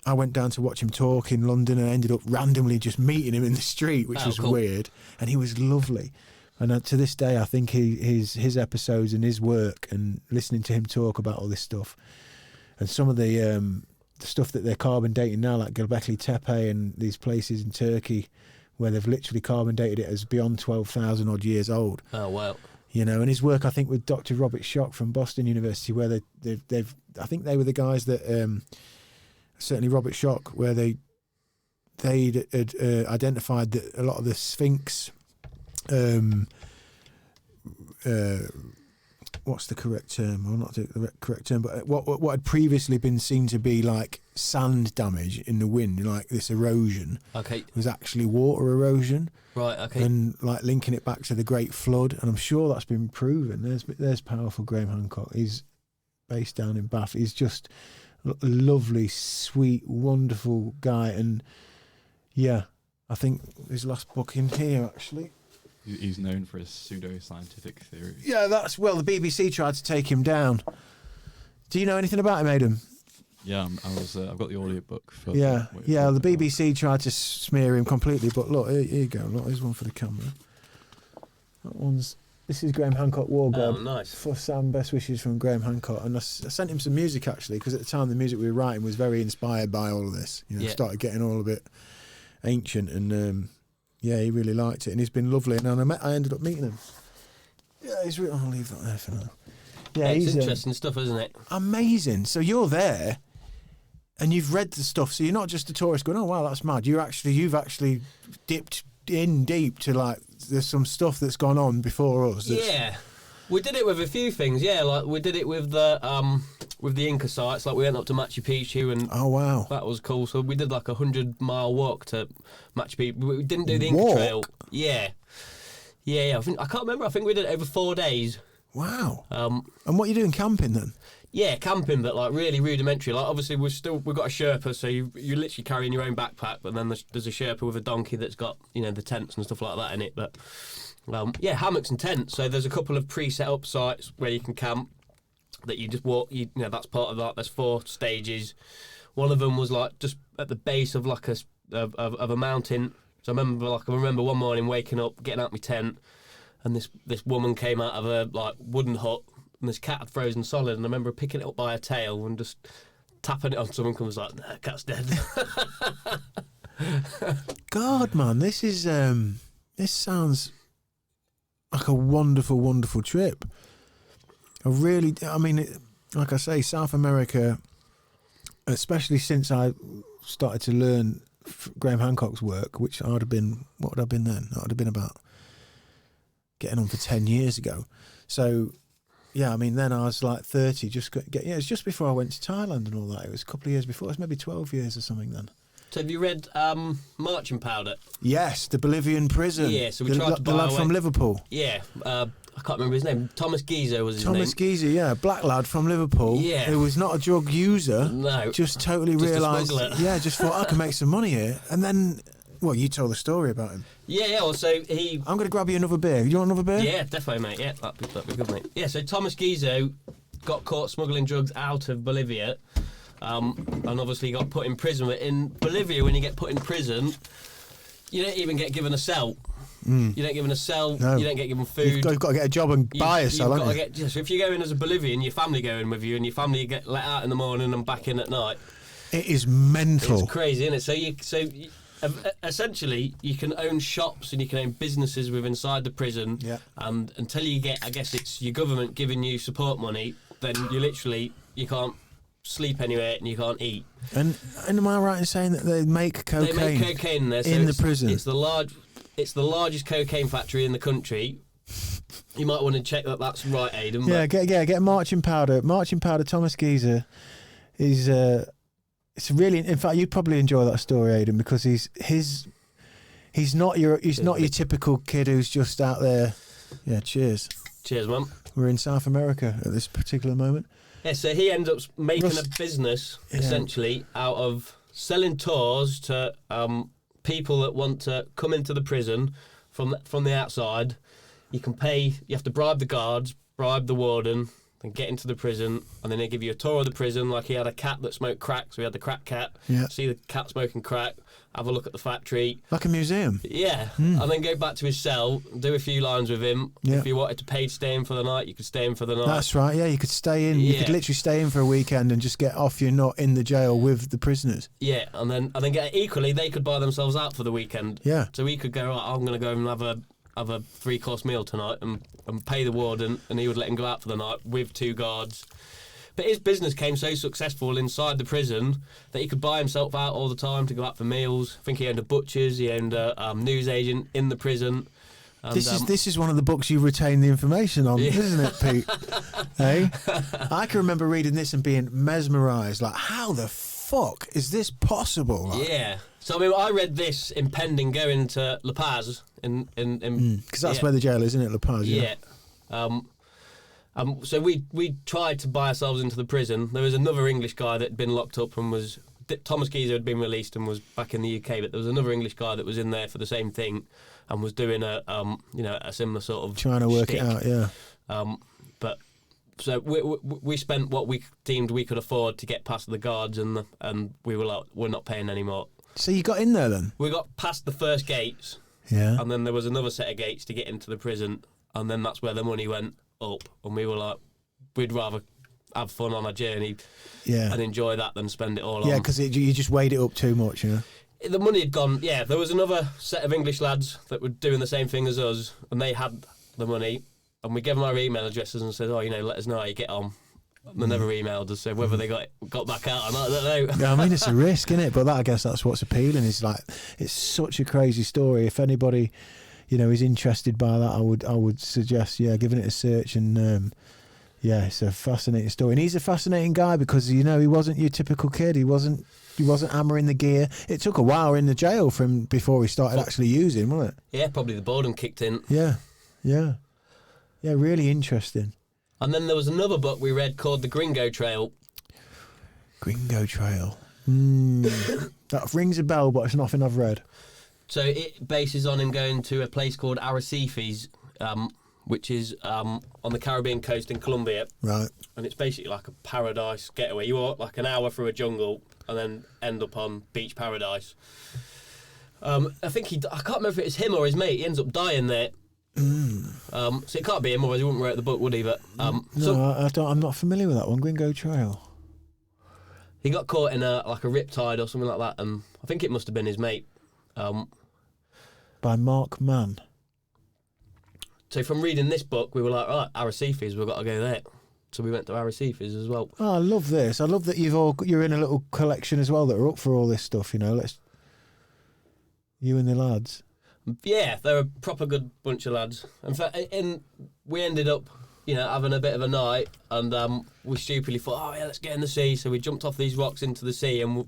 I went down to watch him talk in London, and I ended up randomly just meeting him in the street, which was cool. Weird, and he was lovely. And to this day, I think his episodes and his work, and listening to him talk about all this stuff, and some of the stuff that they're carbon dating now, like Göbekli Tepe and these places in Turkey where they've literally carbon dated it as beyond 12,000 odd years old. Oh wow. And his work, I think, with Dr. Robert Schoch from Boston University, where they've I think they were the guys that, certainly Robert Schoch, where they'd identified that a lot of the Sphinx, what's the correct term? Well, not the correct term, but what had previously been seen to be like sand damage in the wind, like this erosion, was actually water erosion. Right, okay. And like linking it back to the Great Flood, and I'm sure that's been proven. There's powerful Graham Hancock. He's based down in Bath. He's just a lovely, sweet, wonderful guy, and yeah, I think his last book in here actually. He's known for his pseudo-scientific theories. Yeah, the BBC tried to take him down. Do you know anything about him, Aidan? Yeah, I've got the audiobook for the BBC tried to smear him completely, but look, here you go. Look, here's one for the camera. This is Graham Hancock War God. Oh, nice. For Sam, best wishes from Graham Hancock. And I sent him some music, actually, because at the time the music we were writing was very inspired by all of this. Started getting all a bit ancient, and he really liked it, and he's been lovely. And I ended up meeting him. Yeah, I'll leave that there for now. Yeah, it's interesting stuff, isn't it? Amazing. So you're there, and you've read the stuff. So you're not just a tourist going, "Oh wow, that's mad." You've actually dipped in deep to, like, there's some stuff that's gone on before us. Yeah, we did it with a few things. Yeah, like we did it with the Inca sites. Like we went up to Machu Picchu, and oh wow, that was cool. So we did like 100-mile walk to Machu Picchu. We didn't do the Inca Trail. Yeah. I can't remember. I think we did it over 4 days. Wow. And what are you doing camping then? Yeah, camping, but like really rudimentary. Like obviously we've got a Sherpa, so you're literally carrying your own backpack, but then there's a Sherpa with a donkey that's got the tents and stuff like that in it. But hammocks and tents. So there's a couple of pre-set up sites where you can camp that you just walk. That's part of that. There's 4 stages. One of them was like just at the base of like of a mountain. So I remember one morning waking up, getting out my tent, and this woman came out of a like wooden hut. And this cat had frozen solid, and I remember picking it up by her tail and just tapping it on someone, and was like, "Nah, cat's dead." God, man, this sounds like a wonderful, wonderful trip. Like I say, South America, especially since I started to learn Graham Hancock's work, which what would I have been then? That would have been about getting on for 10 years ago. So. Yeah, then I was like 30, it's just before I went to Thailand and all that. It was a couple of years before. It was maybe 12 years or something then. So have you read Marching Powder? Yes, the Bolivian prison. Yeah, so we tried to buy the lad from Liverpool. Yeah, I can't remember his name. Thomas Gizo was his name. Thomas Gizo, yeah, black lad from Liverpool. Yeah. Who was not a drug user. No. Just totally realised. Just thought I can make some money here. And then... Well, you told the story about him. Yeah, well, so he... I'm going to grab you another beer. You want another beer? Yeah, definitely, mate. Yeah, that'd be good, mate. Yeah, so Thomas Gizo got caught smuggling drugs out of Bolivia, and obviously got put in prison. But in Bolivia, when you get put in prison, you don't even get given a cell. You don't get given a cell. No. You don't get given food. You've got to get a job and buy a cell, haven't you? So if you go in as a Bolivian, your family go in with you, and your family get let out in the morning and back in at night. It is mental. It's crazy, isn't it? Essentially, you can own shops and you can own businesses within inside the prison. Yeah. And until you get, I guess it's your government giving you support money, then you can't sleep anywhere and you can't eat. And am I right in saying that they make cocaine? They make cocaine in there. So in the prison. It's the largest cocaine factory in the country. You might want to check that that's right, Aidan. Yeah, get marching powder. Marching powder. Thomas Geezer is. It's really. In fact, you'd probably enjoy that story, Aidan, because he's not your typical kid who's just out there. Yeah, cheers. Cheers, Mum. We're in South America at this particular moment. Yeah, so he ends up making a business essentially out of selling tours to people that want to come into the prison from the outside. You have to bribe the guards, bribe the warden, then get into the prison, and then they give you a tour of the prison. Like he had a cat that smoked crack, so we had the crack cat. Yeah. See the cat smoking crack, have a look at the factory. Like a museum. Yeah, and then go back to his cell, do a few lines with him. Yeah. If you wanted to pay to stay in for the night, you could stay in for the night. That's right, yeah, you could stay in. You could literally stay in for a weekend and just get off. You're not in the jail with the prisoners. Yeah, and then get equally, they could buy themselves out for the weekend. Yeah. So we could go, right, I'm going to go and have a 3-course meal tonight and pay the warden, and he would let him go out for the night with 2 guards. But his business came so successful inside the prison that he could buy himself out all the time to go out for meals. I think he owned a butcher's, he owned a newsagent in the prison. And, this is one of the books you retain the information on, isn't it, Pete? Hey? I can remember reading this and being mesmerised, like, how the fuck is this possible? Like, yeah. So I mean, I read this impending going to La Paz because that's where the jail is, isn't it, La Paz? Yeah. So we tried to buy ourselves into the prison. There was another English guy that had been locked up and Thomas Geezer had been released and was back in the UK, but there was another English guy that was in there for the same thing and was doing a similar sort of trying to work shtick. it out, yeah. But so we spent what we deemed we could afford to get past the guards, and we were like, we're not paying anymore. So you got in there then? We got past the first gates, yeah, and then there was another set of gates to get into the prison, and then that's where the money went up, and we were like, we'd rather have fun on a journey, and enjoy that than spend it all on. Yeah, because you just weighed it up too much, you know. The money had gone. Yeah, there was another set of English lads that were doing the same thing as us, and they had the money, and we gave them our email addresses and said, let us know how you get on. They never emailed us, so whether they got back out or not, I don't know. Yeah, I mean, it's a risk, isn't it? But I guess that's what's appealing. Is like, it's such a crazy story. If anybody, is interested by that, I would suggest, giving it a search. And it's a fascinating story. And he's a fascinating guy because he wasn't your typical kid. He wasn't hammering the gear. It took a while in the jail before he started actually using, wasn't it? Yeah, probably the boredom kicked in. Yeah, really interesting. And then there was another book we read called The Gringo Trail. Gringo Trail. That rings a bell, but it's nothing I've read. So it bases on him going to a place called Arrecifes, which is on the Caribbean coast in Colombia. Right. And it's basically like a paradise getaway. You walk like an hour through a jungle and then end up on beach paradise. I can't remember if it's him or his mate. He ends up dying there. So it can't be him, otherwise he wouldn't write the book, would he? But I'm not familiar with that one. Gringo Trail. He got caught in a riptide or something like that, and I think it must have been his mate. By Mark Mann. So from reading this book, we were like, right, Arrecifes, we've got to go there. So we went to Arrecifes as well. Oh, I love this. I love that you're in a little collection as well that are up for all this stuff. You and the lads. Yeah, they're a proper good bunch of lads. In fact, we ended up, having a bit of a night, and we stupidly thought, let's get in the sea. So we jumped off these rocks into the sea, and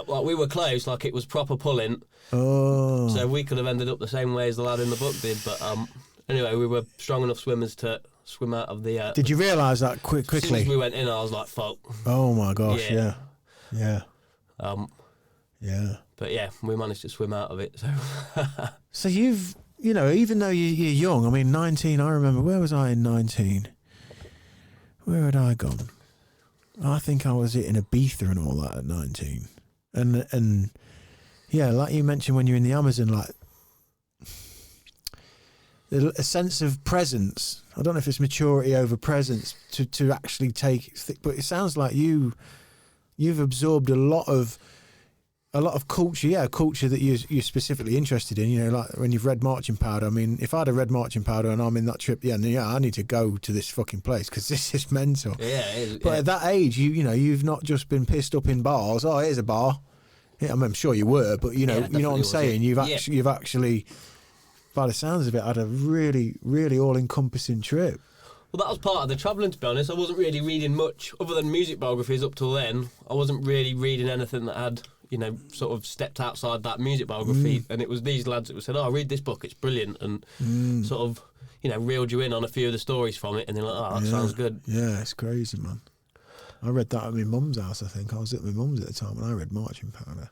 we were close, like it was proper pulling. Oh. So we could have ended up the same way as the lad in the book did. But anyway, we were strong enough swimmers to swim out of the... Did you realise that quickly? As soon as we went in, I was like, fuck. Oh my gosh, yeah. Yeah. But yeah, we managed to swim out of it. So you've, even though you're young, I mean, 19, I remember, where was I in 19? Where had I gone? I think I was in Ibiza and all that at 19. And yeah, like you mentioned when you're in the Amazon, like, a sense of presence. I don't know if it's maturity over presence to actually take, but it sounds like you've absorbed a lot of culture, culture that you're specifically interested in. You know, like when you've read Marching Powder. I mean, if I'd have read Marching Powder and I'm in that trip, I need to go to this fucking place because this is mental. Yeah, it is, but at that age, you've not just been pissed up in bars. Oh, here's a bar. Yeah, I mean, I'm sure you were, but you know what I'm saying. You've actually, by the sounds of it, had a really, really all-encompassing trip. Well, that was part of the travelling, to be honest. I wasn't really reading much other than music biographies up till then. I wasn't really reading anything that had, sort of stepped outside that music biography. And it was these lads that said, "Oh, read this book, it's brilliant," and sort of, reeled you in on a few of the stories from it, and they're like, "Oh, that sounds good." Yeah, it's crazy, man. I read that at my mum's house, I think. I was at my mum's at the time when I read Marching Powder.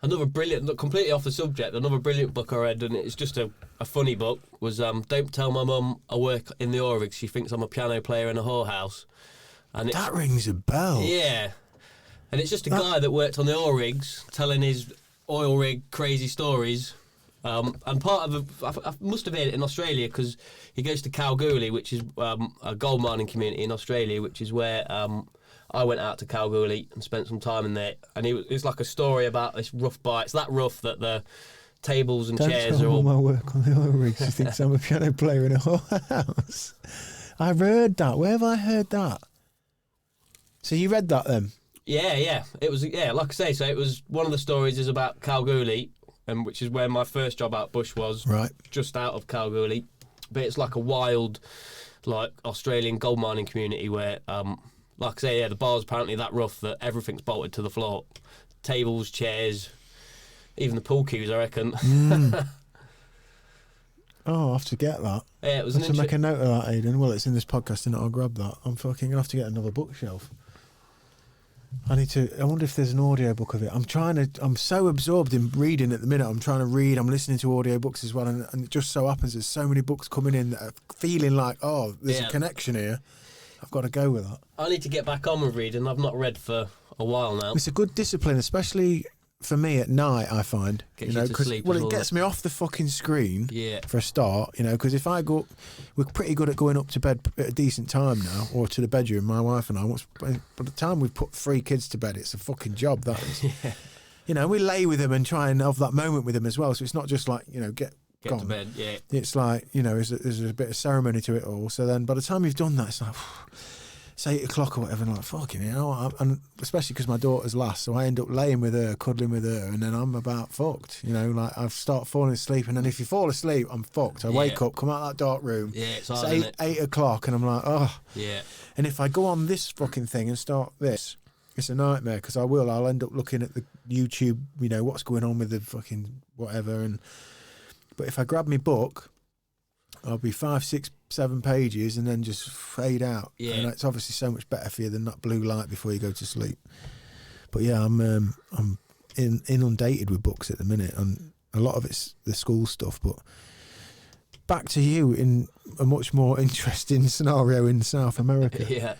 Another brilliant, completely off the subject, another brilliant book I read, and it's just a funny book, was Don't Tell My Mum I Work in the Oil Rigs, She Thinks I'm a Piano Player in a Whorehouse. And that rings a bell. Yeah. And it's just a guy that worked on the oil rigs, telling his oil rig crazy stories. And part of I must have heard it in Australia, because he goes to Kalgoorlie, which is a gold mining community in Australia, which is where I went out to Kalgoorlie and spent some time in there. And it's like a story about this rough bite. It's that rough that the tables and chairs are all... Don't tell my work on the oil rigs. She thinks I'm a piano player in a whorehouse. I've heard that. Where have I heard that? So you read that then? Yeah. It was, like I say, so it was, one of the stories is about Kalgoorlie, which is where my first job out bush was, right, just out of Kalgoorlie. But it's like a wild, like, Australian gold mining community where, like I say, the bar's apparently that rough that everything's bolted to the floor. Tables, chairs, even the pool cues, I reckon. Oh, I'll have to get that. Yeah, it was I have to make a note of that, Aidan. Well, it's in this podcast, and I'll grab that. I'm fucking gonna have to get another bookshelf. I wonder if there's an audiobook of it. I'm so absorbed in reading at the minute. I'm trying to read, I'm listening to audiobooks as well, and it just so happens there's so many books coming in that are feeling like, there's a connection here. I've got to go with that. I need to get back on with reading. I've not read for a while now. It's a good discipline, especially for me at night, I find. Gets you to sleep. Well, it gets me off the fucking screen for a start, because if I go... We're pretty good at going up to bed at a decent time now, or to the bedroom, my wife and I. By the time we've put 3 kids to bed, it's a fucking job, that is. We lay with them and try and have that moment with them as well, so it's not just like, get to bed, yeah. It's like, there's a bit of ceremony to it all. So then by the time you've done that, it's like... It's 8 o'clock or whatever, and I'm like, fucking hell. And especially because my daughter's last, so I end up laying with her, cuddling with her, and then I'm about fucked. Like I start falling asleep, and then if you fall asleep, I'm fucked. I wake up, come out of that dark room. Yeah, it's hard, 8 o'clock, and I'm like, oh. Yeah. And if I go on this fucking thing and start this, it's a nightmare, because I'll end up looking at the YouTube, what's going on with the fucking whatever. But if I grab my book, I'll be 5, 6, 7 pages and then just fade out. Yeah. And it's obviously so much better for you than that blue light before you go to sleep. But yeah, I'm inundated with books at the minute, and a lot of it's the school stuff. But back to you in a much more interesting scenario in South America. Yeah.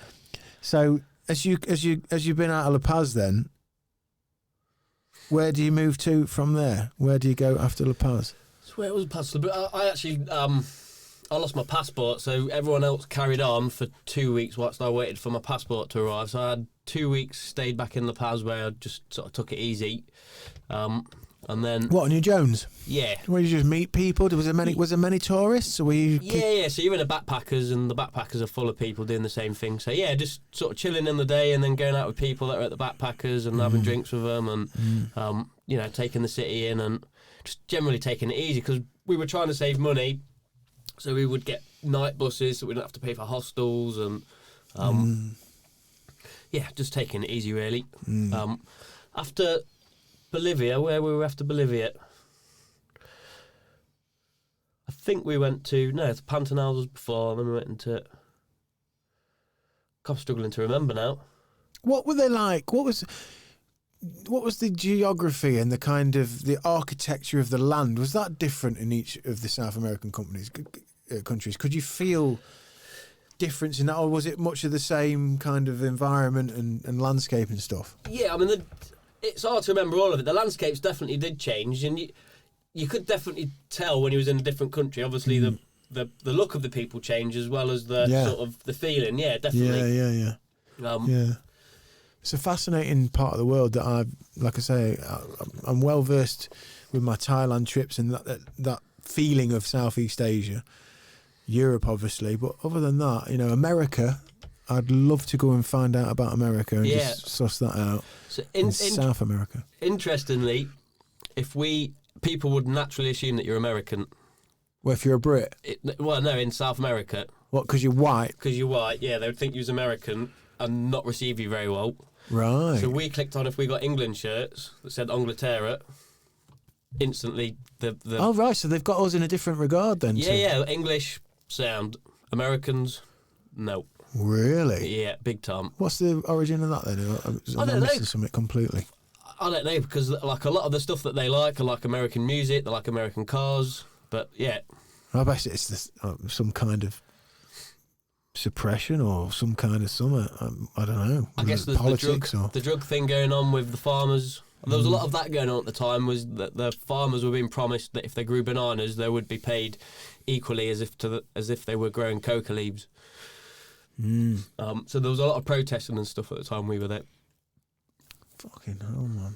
So as you've been out of La Paz, then where do you move to from there? Where do you go after La Paz? So where was past? I actually I lost my passport, so everyone else carried on for 2 weeks whilst I waited for my passport to arrive. So I had 2 weeks, stayed back in La Paz, where I just sort of took it easy. And then what, on your Jones? Yeah. Where you just meet people? Was there many tourists, or were you? Yeah. So you're in a backpackers, and the backpackers are full of people doing the same thing. So yeah, just sort of chilling in the day, and then going out with people that are at the backpackers and having drinks with them, and taking the city in, and just generally taking it easy, because we were trying to save money. So we would get night buses, so we didn't have to pay for hostels, and just taking it easy, really. After Bolivia, where we were after Bolivia, I think we went to the Pantanal was before, and then we went into... I'm struggling to remember now. What were they like? What was the geography and the kind of the architecture of the land? Was that different in each of the South American countries? Could you feel difference in that, or was it much of the same kind of environment and landscape and stuff? Yeah, I mean, it's hard to remember all of it. The landscapes definitely did change, and you could definitely tell when he was in a different country. Obviously, the look of the people changed as well as the sort of the feeling. Yeah, definitely. Yeah. It's a fascinating part of the world that like I say, I'm well versed with my Thailand trips and that feeling of Southeast Asia, Europe obviously, but other than that, you know, America, I'd love to go and find out about America and just suss that out. So South America. Interestingly, people would naturally assume that you're American. Well, if you're a Brit. No, in South America. What, because you're white? Because you're white, yeah, they would think you was American and not receive you very well. Right. So we clicked on if we got England shirts that said Angleterra, instantly Oh, right, so they've got us in a different regard then? Yeah, English sound. Americans, no. Really? Yeah, big time. What's the origin of that then? I don't know. Missing something completely. I don't know, because like a lot of the stuff that they like are like American music, they like American cars, but yeah. I bet it's this, some kind of suppression or some kind of something. I don't know. I guess there's the drug thing going on with the farmers. There was a lot of that going on at the time, was that the farmers were being promised that if they grew bananas, they would be paid equally as if they were growing coca leaves. So there was a lot of protesting and stuff at the time we were there. Fucking hell, man.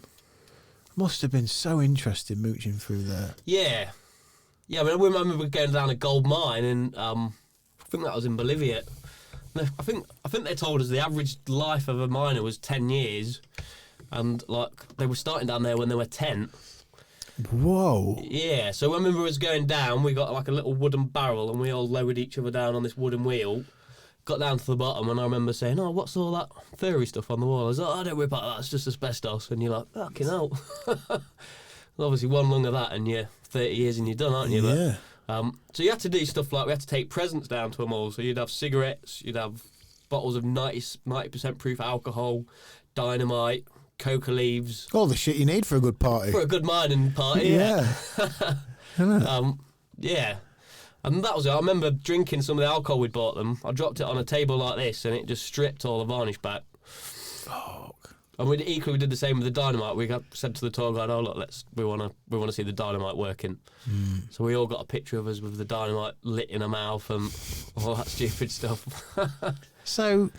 Must have been so interesting mooching through there. Yeah. I mean, I remember going down a gold mine, and I think that was in Bolivia. No, I think they told us the average life of a miner was 10 years, and like they were starting down there when they were 10. Whoa. Yeah. So when we was going down, we got like a little wooden barrel, and we all lowered each other down on this wooden wheel. Got down to the bottom, and I remember saying, "Oh, what's all that furry stuff on the wall?" I was like, "Oh, don't worry about that. It's just asbestos." And you're like, "Fucking hell." Obviously, one lung of that, and you're 30 years and you're done, aren't you? Yeah. But, so you had to do stuff like we had to take presents down to them all. So you'd have cigarettes, you'd have bottles of 90% proof alcohol, dynamite, coca leaves. All the shit you need for a good party. For a good mining party, yeah. Yeah. And that was it. I remember drinking some of the alcohol we'd bought them. I dropped it on a table like this, and it just stripped all the varnish back. Fuck. And we did the same with the dynamite. We said to the tour guide, "Oh look, we want to see the dynamite working." So we all got a picture of us with the dynamite lit in our mouth and all that stupid stuff. So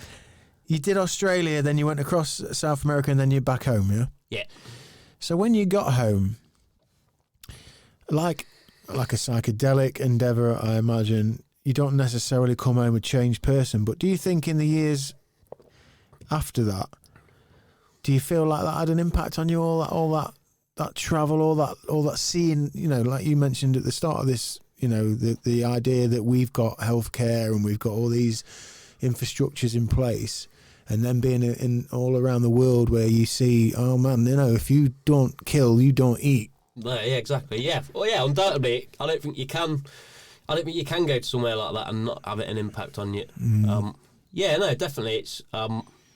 you did Australia, then you went across South America, and then you're back home, yeah? Yeah. So when you got home, like a psychedelic endeavour, I imagine, you don't necessarily come home a changed person, but do you think in the years after that, do you feel like that had an impact on you, all that travel, all that seeing, you know, like you mentioned at the start of this, you know, the idea that we've got healthcare and we've got all these infrastructures in place, and then being in all around the world where you see, oh man, you know, if you don't kill, you don't eat. No, yeah, exactly. Yeah, well, yeah, undoubtedly. I don't think you can go to somewhere like that and not have it an impact on you. Yeah, no, definitely. It's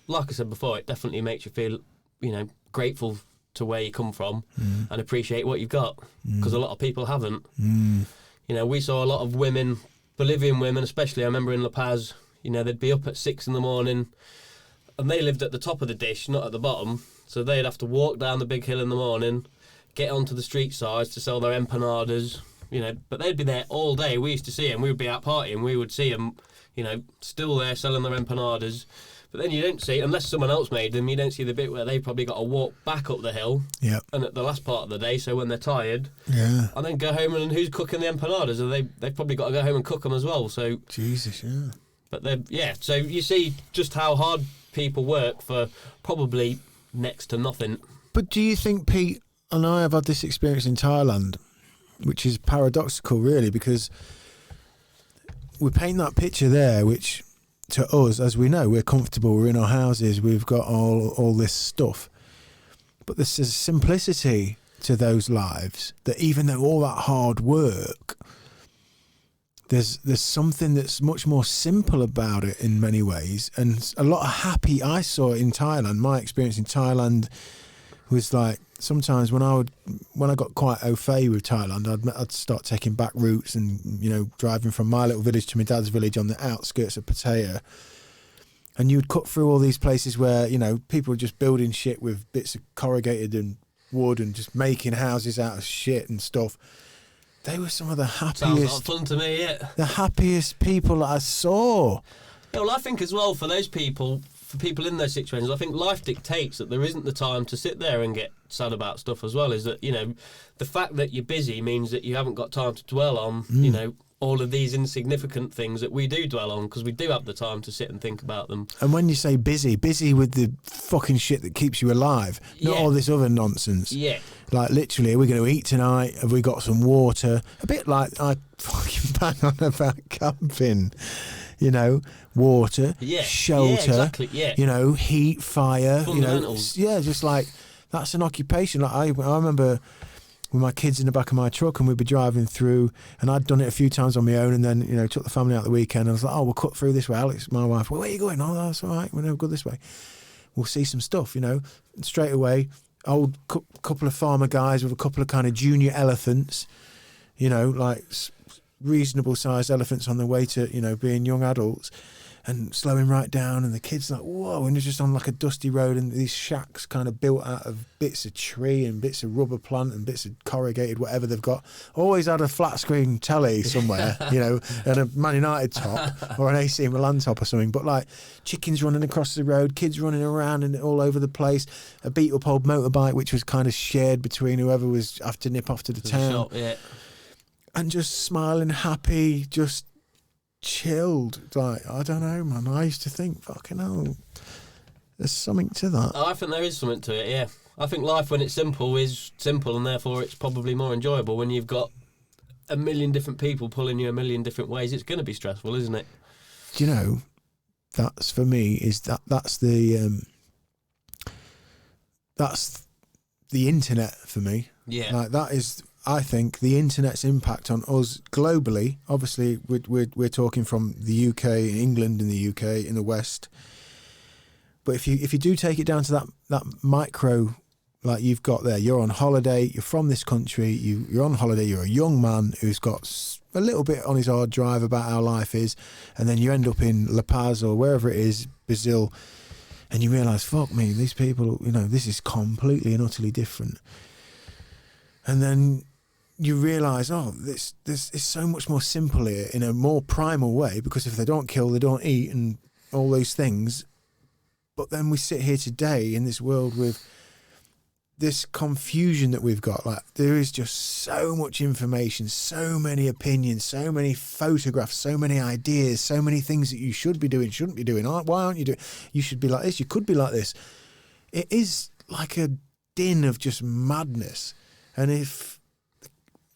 like I said before, it definitely makes you feel, you know, grateful to where you come from and appreciate what you've got, because a lot of people haven't. You know, we saw a lot of women, Bolivian women especially. I remember in La Paz, you know, they'd be up at 6 in the morning, and they lived at the top of the dish, not at the bottom. So they'd have to walk down the big hill in the morning, get onto the street sides to sell their empanadas, you know, but they'd be there all day. We used to see them. We would be out partying. We would see them, you know, still there selling their empanadas. But then you don't see, unless someone else made them, you don't see the bit where they've probably got to walk back up the hill. Yeah. And at the last part of the day, so when they're tired. Yeah. And then go home, and who's cooking the empanadas? And they've probably got to go home and cook them as well. So. Jesus, yeah. But yeah, so you see just how hard people work for probably next to nothing. But do you think, Pete, and I have had this experience in Thailand, which is paradoxical really, because we paint that picture there, which to us, as we know, we're comfortable, we're in our houses, we've got all this stuff. But there's a simplicity to those lives that even though all that hard work, there's something that's much more simple about it in many ways, and a lot of happy. I saw it in Thailand. My experience in Thailand was like, sometimes when I got quite au fait with Thailand, I'd start taking back routes and, you know, driving from my little village to my dad's village on the outskirts of Pattaya, and you'd cut through all these places where, you know, people were just building shit with bits of corrugated and wood and just making houses out of shit and stuff. They were some of the Sounds happiest, like fun to me, yeah. the happiest people that I saw. Yeah, well, I think as well for those people, for people in those situations, I think life dictates that there isn't the time to sit there and get sad about stuff as well. Is that, you know, the fact that you're busy means that you haven't got time to dwell on, you know, all of these insignificant things that we do dwell on, because we do have the time to sit and think about them. And when you say busy with the fucking shit that keeps you alive, not all this other nonsense. Yeah. Like, literally, are we going to eat tonight? Have we got some water? A bit like I fucking bang on about camping. You know, water, shelter, exactly, you know, heat, fire, you know, just like, that's an occupation. Like I remember with my kids in the back of my truck and we'd be driving through, and I'd done it a few times on my own, and then, you know, took the family out the weekend, and I was like, oh, we'll cut through this way. Alex, my wife, well, where are you going? Oh, that's all right, we'll never go this way. We'll see some stuff, you know, and straight away, old couple of farmer guys with a couple of kind of junior elephants, you know, like reasonable sized elephants on their way to, you know, being young adults, and slowing right down, and the kids like, whoa, and it's just on like a dusty road, and these shacks kind of built out of bits of tree and bits of rubber plant and bits of corrugated whatever they've got. Always had a flat screen telly somewhere, you know, and a Man United top or an AC Milan top or something, but like chickens running across the road, kids running around and all over the place, a beat up old motorbike which was kind of shared between whoever was have to nip off to the town. Shop, yeah. And just smiling, happy, just chilled. Like, I don't know, man. I used to think, fucking hell, there's something to that. I think there is something to it, yeah. I think life, when it's simple, is simple, and therefore it's probably more enjoyable. When you've got a million different people pulling you a million different ways, it's going to be stressful, isn't it? Do you know, that's for me, that's the internet for me. Yeah. Like, that is, I think, the internet's impact on us globally. Obviously, we're talking from the UK, England, in the UK, in the West. But if you do take it down to that micro, like you've got there, you're on holiday, you're from this country, you're on holiday, you're a young man who's got a little bit on his hard drive about how life is, and then you end up in La Paz or wherever it is, Brazil, and you realise, fuck me, these people, you know, this is completely and utterly different. And then you realise, oh, this is so much more simple here, in a more primal way, because if they don't kill, they don't eat, and all those things. But then we sit here today in this world with this confusion that we've got. Like, there is just so much information, so many opinions, so many photographs, so many ideas, so many things that you should be doing, shouldn't be doing. Why aren't you doing? You should be like this, you could be like this. It is like a din of just madness. And if,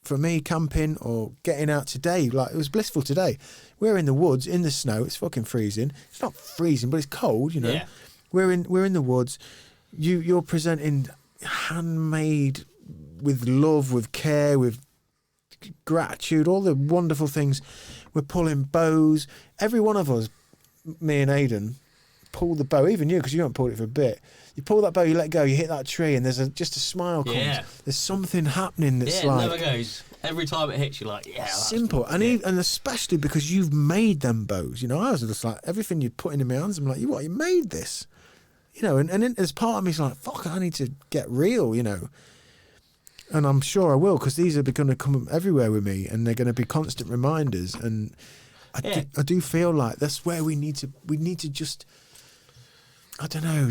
for me, camping or getting out today, like, it was blissful today. We're in the woods, in the snow, it's fucking freezing. It's not freezing, but it's cold, you know. Yeah. We're in the woods. You're presenting handmade, with love, with care, with gratitude, all the wonderful things. We're pulling bows. Every one of us, me and Aidan, pull the bow. Even you, because you haven't pulled it for a bit. You pull that bow, you let go, you hit that tree, and there's just a smile comes. Yeah. There's something happening that's It like, never goes. Every time it hits, you're like, yeah, that's simple. And and especially because you've made them bows. You know, I was just like, everything you'd put in my hands, I'm like, you made this? You know, and then as part of me is like, fuck, I need to get real, you know. And I'm sure I will, because these are going to come everywhere with me, and they're going to be constant reminders. And I do feel like that's where we need to just, I don't know,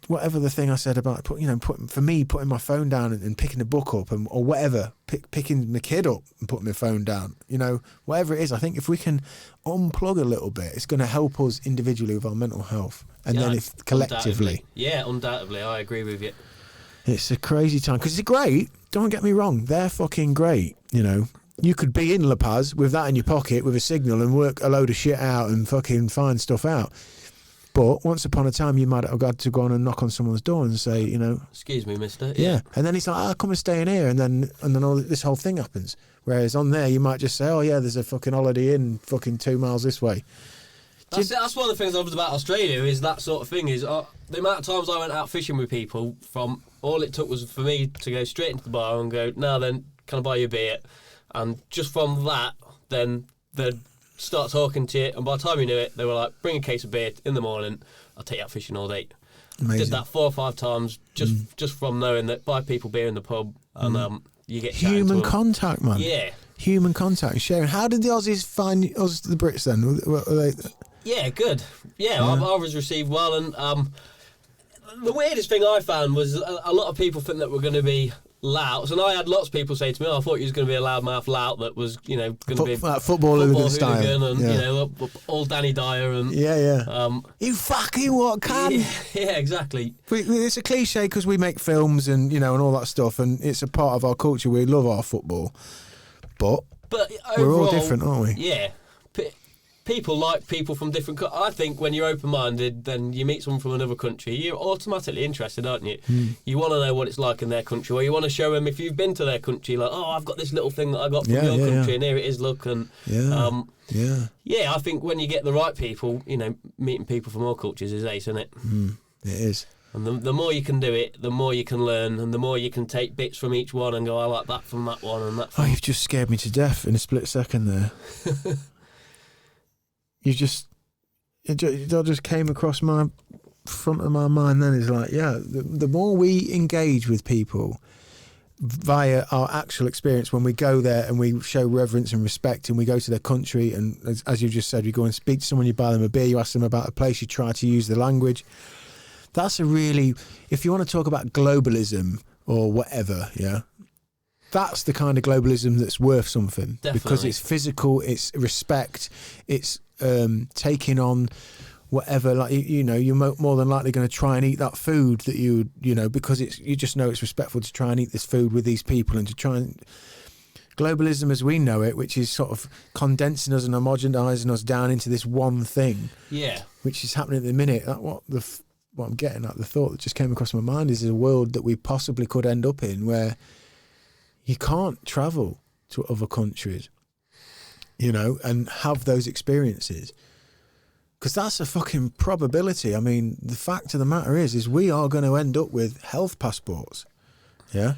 whatever the thing I said about putting my phone down and picking a book up, or whatever, picking the kid up and putting my phone down, you know, whatever it is. I think if we can unplug a little bit, it's going to help us individually with our mental health, and then if collectively. Undoubtedly, I agree with you. It's a crazy time, because it's great. Don't get me wrong, they're fucking great. You know, you could be in La Paz with that in your pocket with a signal and work a load of shit out and fucking find stuff out. But once upon a time, you might have got to go on and knock on someone's door and say, you know, excuse me, mister. Yeah. And then he's like, I'll come and stay in here. And then this whole thing happens. Whereas on there, you might just say, oh, yeah, there's a fucking holiday inn fucking 2 miles this way. That's one of the things I loved about Australia, is that sort of thing, is the amount of times I went out fishing with people, from all it took was for me to go straight into the bar and go, now then, can I buy you a beer? And just from that, then they'd start talking to you, and by the time you knew it, they were like, bring a case of beer in the morning, I'll take you out fishing all day. Amazing. Did that 4 or 5 times just from knowing that 5 people beer in the pub and you get chatting Human to them. contact, man. Yeah. Human contact, sharing. How did the Aussies find us, the Brits, then? Were they... Yeah, good. Yeah, I was received well, and the weirdest thing I found was a lot of people think that we're going to be louts, and I had lots of people say to me, I thought you was going to be a loudmouth lout that was, going to be like football hooligan style. And, all Danny Dyer and... Yeah. You fucking what, can? Yeah, exactly. It's a cliche because we make films and, and all that stuff, and it's a part of our culture. We love our football. But overall, we're all different, aren't we? Yeah. People like people from different... I think when you're open-minded, then you meet someone from another country, you're automatically interested, aren't you? You want to know what it's like in their country, or you want to show them if you've been to their country, like, oh, I've got this little thing that I got from your country, and here it is, look. And I think when you get the right people, meeting people from all cultures is ace, isn't it? It is. And the more you can do it, the more you can learn, and the more you can take bits from each one and go, I like that from that one and that from... Oh, you've just scared me to death in a split second there. It just came across my front of my mind then. Is like, the more we engage with people via our actual experience, when we go there and we show reverence and respect and we go to their country, and as you just said, you go and speak to someone, you buy them a beer, you ask them about a place, you try to use the language. That's a really, if you want to talk about globalism or whatever, that's the kind of globalism that's worth something. Definitely. Because it's physical, it's respect, it's taking on whatever, like you're more than likely going to try and eat that food that because you just know it's respectful to try and eat this food with these people, and to try and globalism as we know it, which is sort of condensing us and homogenizing us down into this one thing, which is happening at the minute. What I'm getting at, the thought that just came across my mind is a world that we possibly could end up in where you can't travel to other countries, and have those experiences. Because that's a fucking probability. I mean, the fact of the matter is we are going to end up with health passports. Yeah?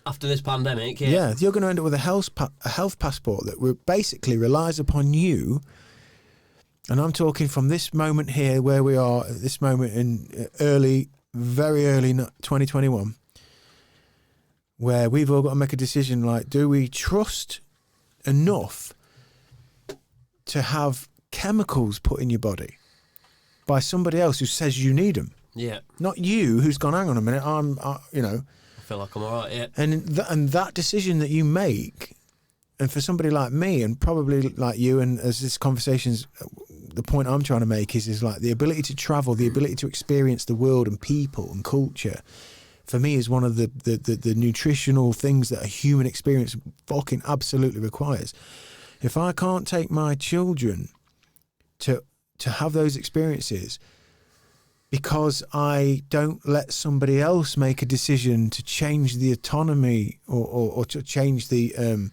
After this pandemic, Yeah, you're going to end up with a health passport that basically relies upon you. And I'm talking from this moment here, where we are at this moment in very early 2021, where we've all got to make a decision, like, do we trust enough to have chemicals put in your body by somebody else who says you need them? Yeah. Not you, who's gone, hang on a minute, I feel like I'm all right, yeah. And that decision that you make, and for somebody like me, and probably like you, and as this conversation's, the point I'm trying to make is like the ability to travel, the ability to experience the world and people and culture, for me is one of the nutritional things that a human experience fucking absolutely requires. If I can't take my children to have those experiences because I don't let somebody else make a decision to change the autonomy or to change the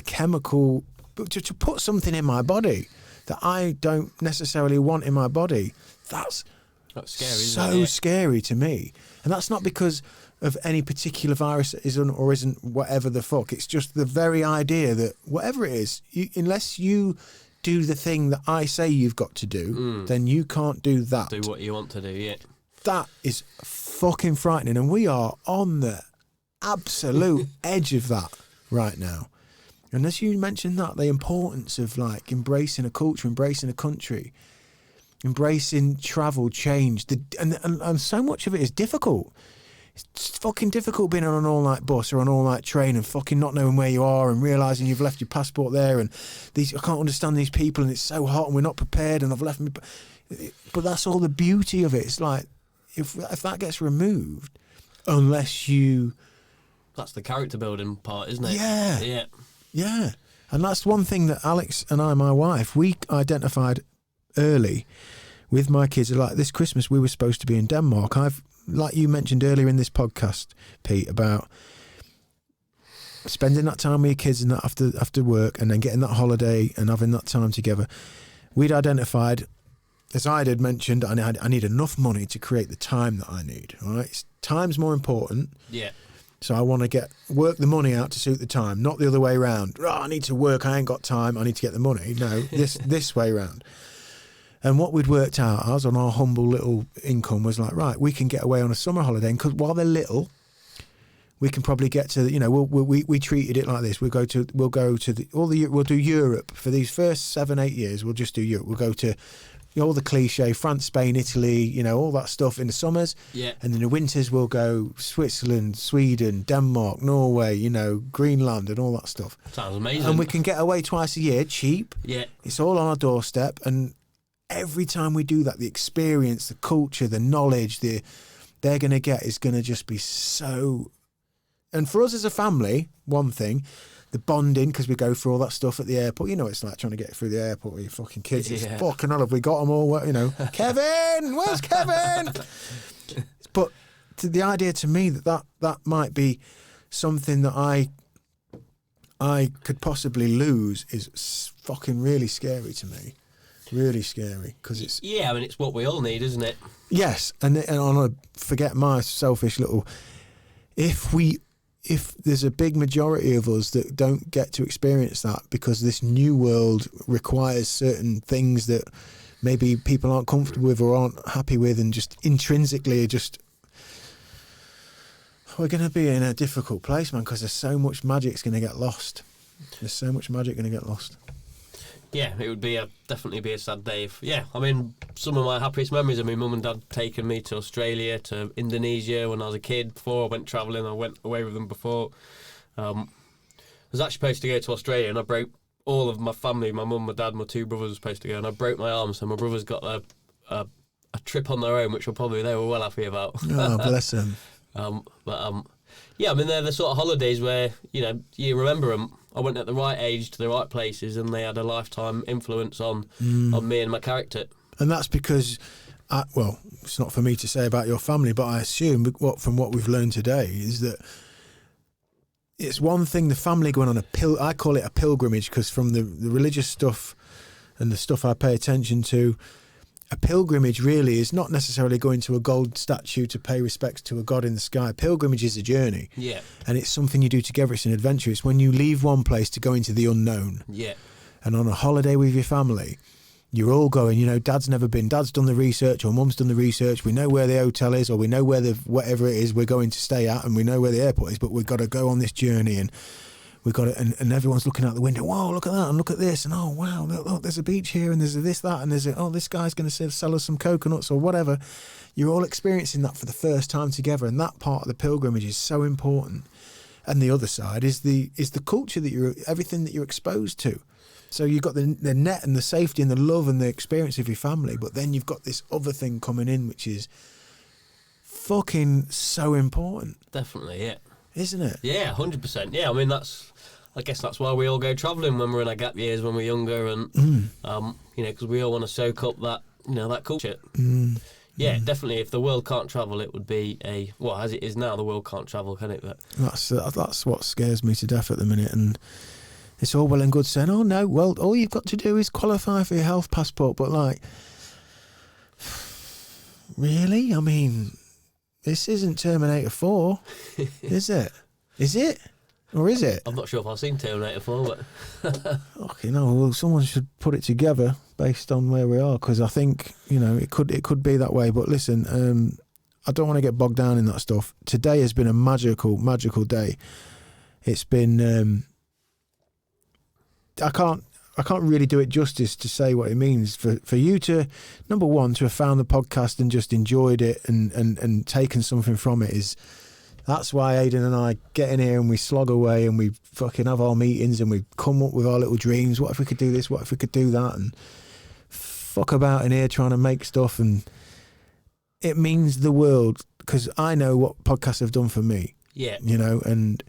chemical, to put something in my body that I don't necessarily want in my body, that's scary, so scary to me. And that's not because of any particular virus that isn't or isn't whatever the fuck. It's just the very idea that whatever it is, unless you do the thing that I say you've got to do, then you can't do that. Do what you want to do, yeah. That is fucking frightening. And we are on the absolute edge of that right now. And as you mentioned that, the importance of like embracing a culture, embracing a country, embracing travel, change, and so much of it is difficult. It's fucking difficult being on an all-night bus or an all-night train and fucking not knowing where you are and realising you've left your passport there, and I can't understand these people, and it's so hot and we're not prepared, and I've left me. But that's all the beauty of it. It's like if that gets removed, unless you. That's the character building part, isn't it? Yeah. Yeah. And that's one thing that Alex and I, my wife, we identified early with my kids. Like this Christmas, we were supposed to be in Denmark. Like you mentioned earlier in this podcast, Pete, about spending that time with your kids and that after work, and then getting that holiday and having that time together. We'd identified, as I had mentioned, I need enough money to create the time that I need. All right, time's more important. Yeah. So I want to work the money out to suit the time, not the other way around. Oh, I need to work, I ain't got time, I need to get the money. No, this way round. And what we'd worked out as on our humble little income was like, right, we can get away on a summer holiday, because while they're little, we can probably get to, we treated it like this. We'll do Europe for these first 7-8 years. We'll just do Europe. We'll go to all the cliche, France, Spain, Italy, all that stuff in the summers. Yeah. And in the winters, we'll go Switzerland, Sweden, Denmark, Norway, Greenland and all that stuff. Sounds amazing. And we can get away twice a year, cheap. Yeah. It's all on our doorstep. And every time we do that, the experience, the culture, the knowledge they're going to get is going to just be so... And for us as a family, one thing, the bonding, because we go through all that stuff at the airport. It's like trying to get through the airport with your fucking kids. It's fucking hell, have we got them all? Kevin, where's Kevin? But the idea to me that might be something that I could possibly lose is fucking really scary to me. Really scary, because it's... Yeah, I mean, it's what we all need, isn't it? Yes, and on a forget my selfish little... If there's a big majority of us that don't get to experience that because this new world requires certain things that maybe people aren't comfortable with or aren't happy with, and just intrinsically we're going to be in a difficult place, man, because there's so much magic's going to get lost. There's so much magic going to get lost. Yeah, it would be definitely be a sad day. Some of my happiest memories of my mum and dad taking me to Australia, to Indonesia when I was a kid. Before I went travelling, I went away with them before. I was actually supposed to go to Australia, and I broke all of my family. My mum, my dad, my 2 brothers were supposed to go, and I broke my arm. So my brothers got a trip on their own, which they were well happy about. Oh, bless them. Yeah, I mean, they're the sort of holidays where, you remember them. I went at the right age to the right places, and they had a lifetime influence on me and my character. And that's because, it's not for me to say about your family, but I assume from what we've learned today is that it's one thing the family going on I call it a pilgrimage, because from the religious stuff and the stuff I pay attention to, a pilgrimage really is not necessarily going to a gold statue to pay respects to a god in the sky. Pilgrimage is a journey. Yeah. And it's something you do together. It's an adventure. It's when you leave one place to go into the unknown. Yeah. And on a holiday with your family, you're all going, Dad's never been. Dad's done the research, or Mum's done the research. We know where the hotel is, or we know where whatever it is we're going to stay at, and we know where the airport is, but we've got to go on this journey, and we've got it, and everyone's looking out the window. Whoa, look at that, and look at this, and oh wow, look, there's a beach here, and there's this, that, and this guy's going to sell us some coconuts or whatever. You're all experiencing that for the first time together, and that part of the pilgrimage is so important. And the other side is the culture everything that you're exposed to. So you've got the net and the safety and the love and the experience of your family, but then you've got this other thing coming in, which is fucking so important. Definitely, yeah. Isn't it? Yeah, 100%. Yeah, I mean, I guess that's why we all go travelling when we're in our gap years, when we're younger, and because we all want to soak up that that culture. Yeah, definitely. If the world can't travel, it would be as it is now. The world can't travel, can it? But that's what scares me to death at the minute. And it's all well and good saying, "Oh no, well, all you've got to do is qualify for your health passport." But really, I mean, this isn't Terminator 4, is it? Is it? Or is it? I'm not sure if I've seen Terminator 4, but... Okay, no, well, someone should put it together based on where we are, because I think, it could be that way. But listen, I don't want to get bogged down in that stuff. Today has been a magical, magical day. It's been... I can't really do it justice to say what it means for you to, number one, to have found the podcast and just enjoyed it and taken something from it. That's why Aidan and I get in here and we slog away and we fucking have our meetings and we come up with our little dreams. What if we could do this? What if we could do that? And fuck about in here trying to make stuff. And it means the world, because I know what podcasts have done for me. Yeah. And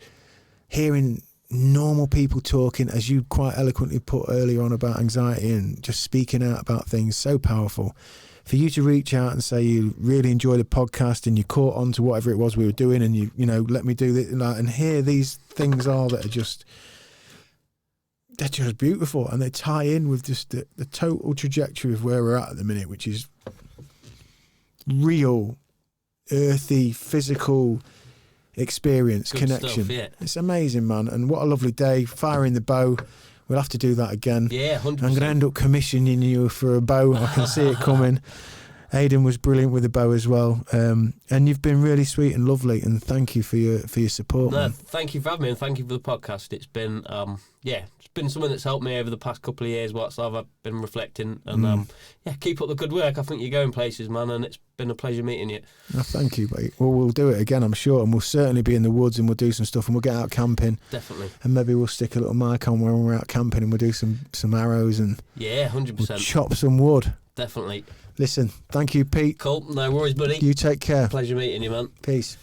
hearing normal people talking, as you quite eloquently put earlier on about anxiety and just speaking out about things, so powerful. For you to reach out and say you really enjoy the podcast and you caught on to whatever it was we were doing, and you let me do this, and here these things are that are just, they're just beautiful, and they tie in with just the total trajectory of where we're at the minute, which is real, earthy, physical experience, good connection stuff, yeah. It's amazing, man. And what a lovely day, firing the bow We'll have to do that again. Yeah, 100%. I'm going to end up commissioning you for a bow. I can see it coming. Aidan was brilliant with the bow as well, and you've been really sweet and lovely. And thank you for your support. No, Man. thank you for having me, and thank you for the podcast. It's been it's been something that's helped me over the past couple of years. Whilst I've been reflecting, and keep up the good work. I think you're going places, man, and it's been a pleasure meeting you. Oh, thank you, mate. Well, we'll do it again, I'm sure, and we'll certainly be in the woods and we'll do some stuff, and we'll get out camping. Definitely. And maybe we'll stick a little mic on when we're out camping, and we'll do some arrows and 100%. we'll chop some wood. Definitely. Listen, thank you, Pete. Cool. No worries, buddy. You take care. Pleasure meeting you, man. Peace.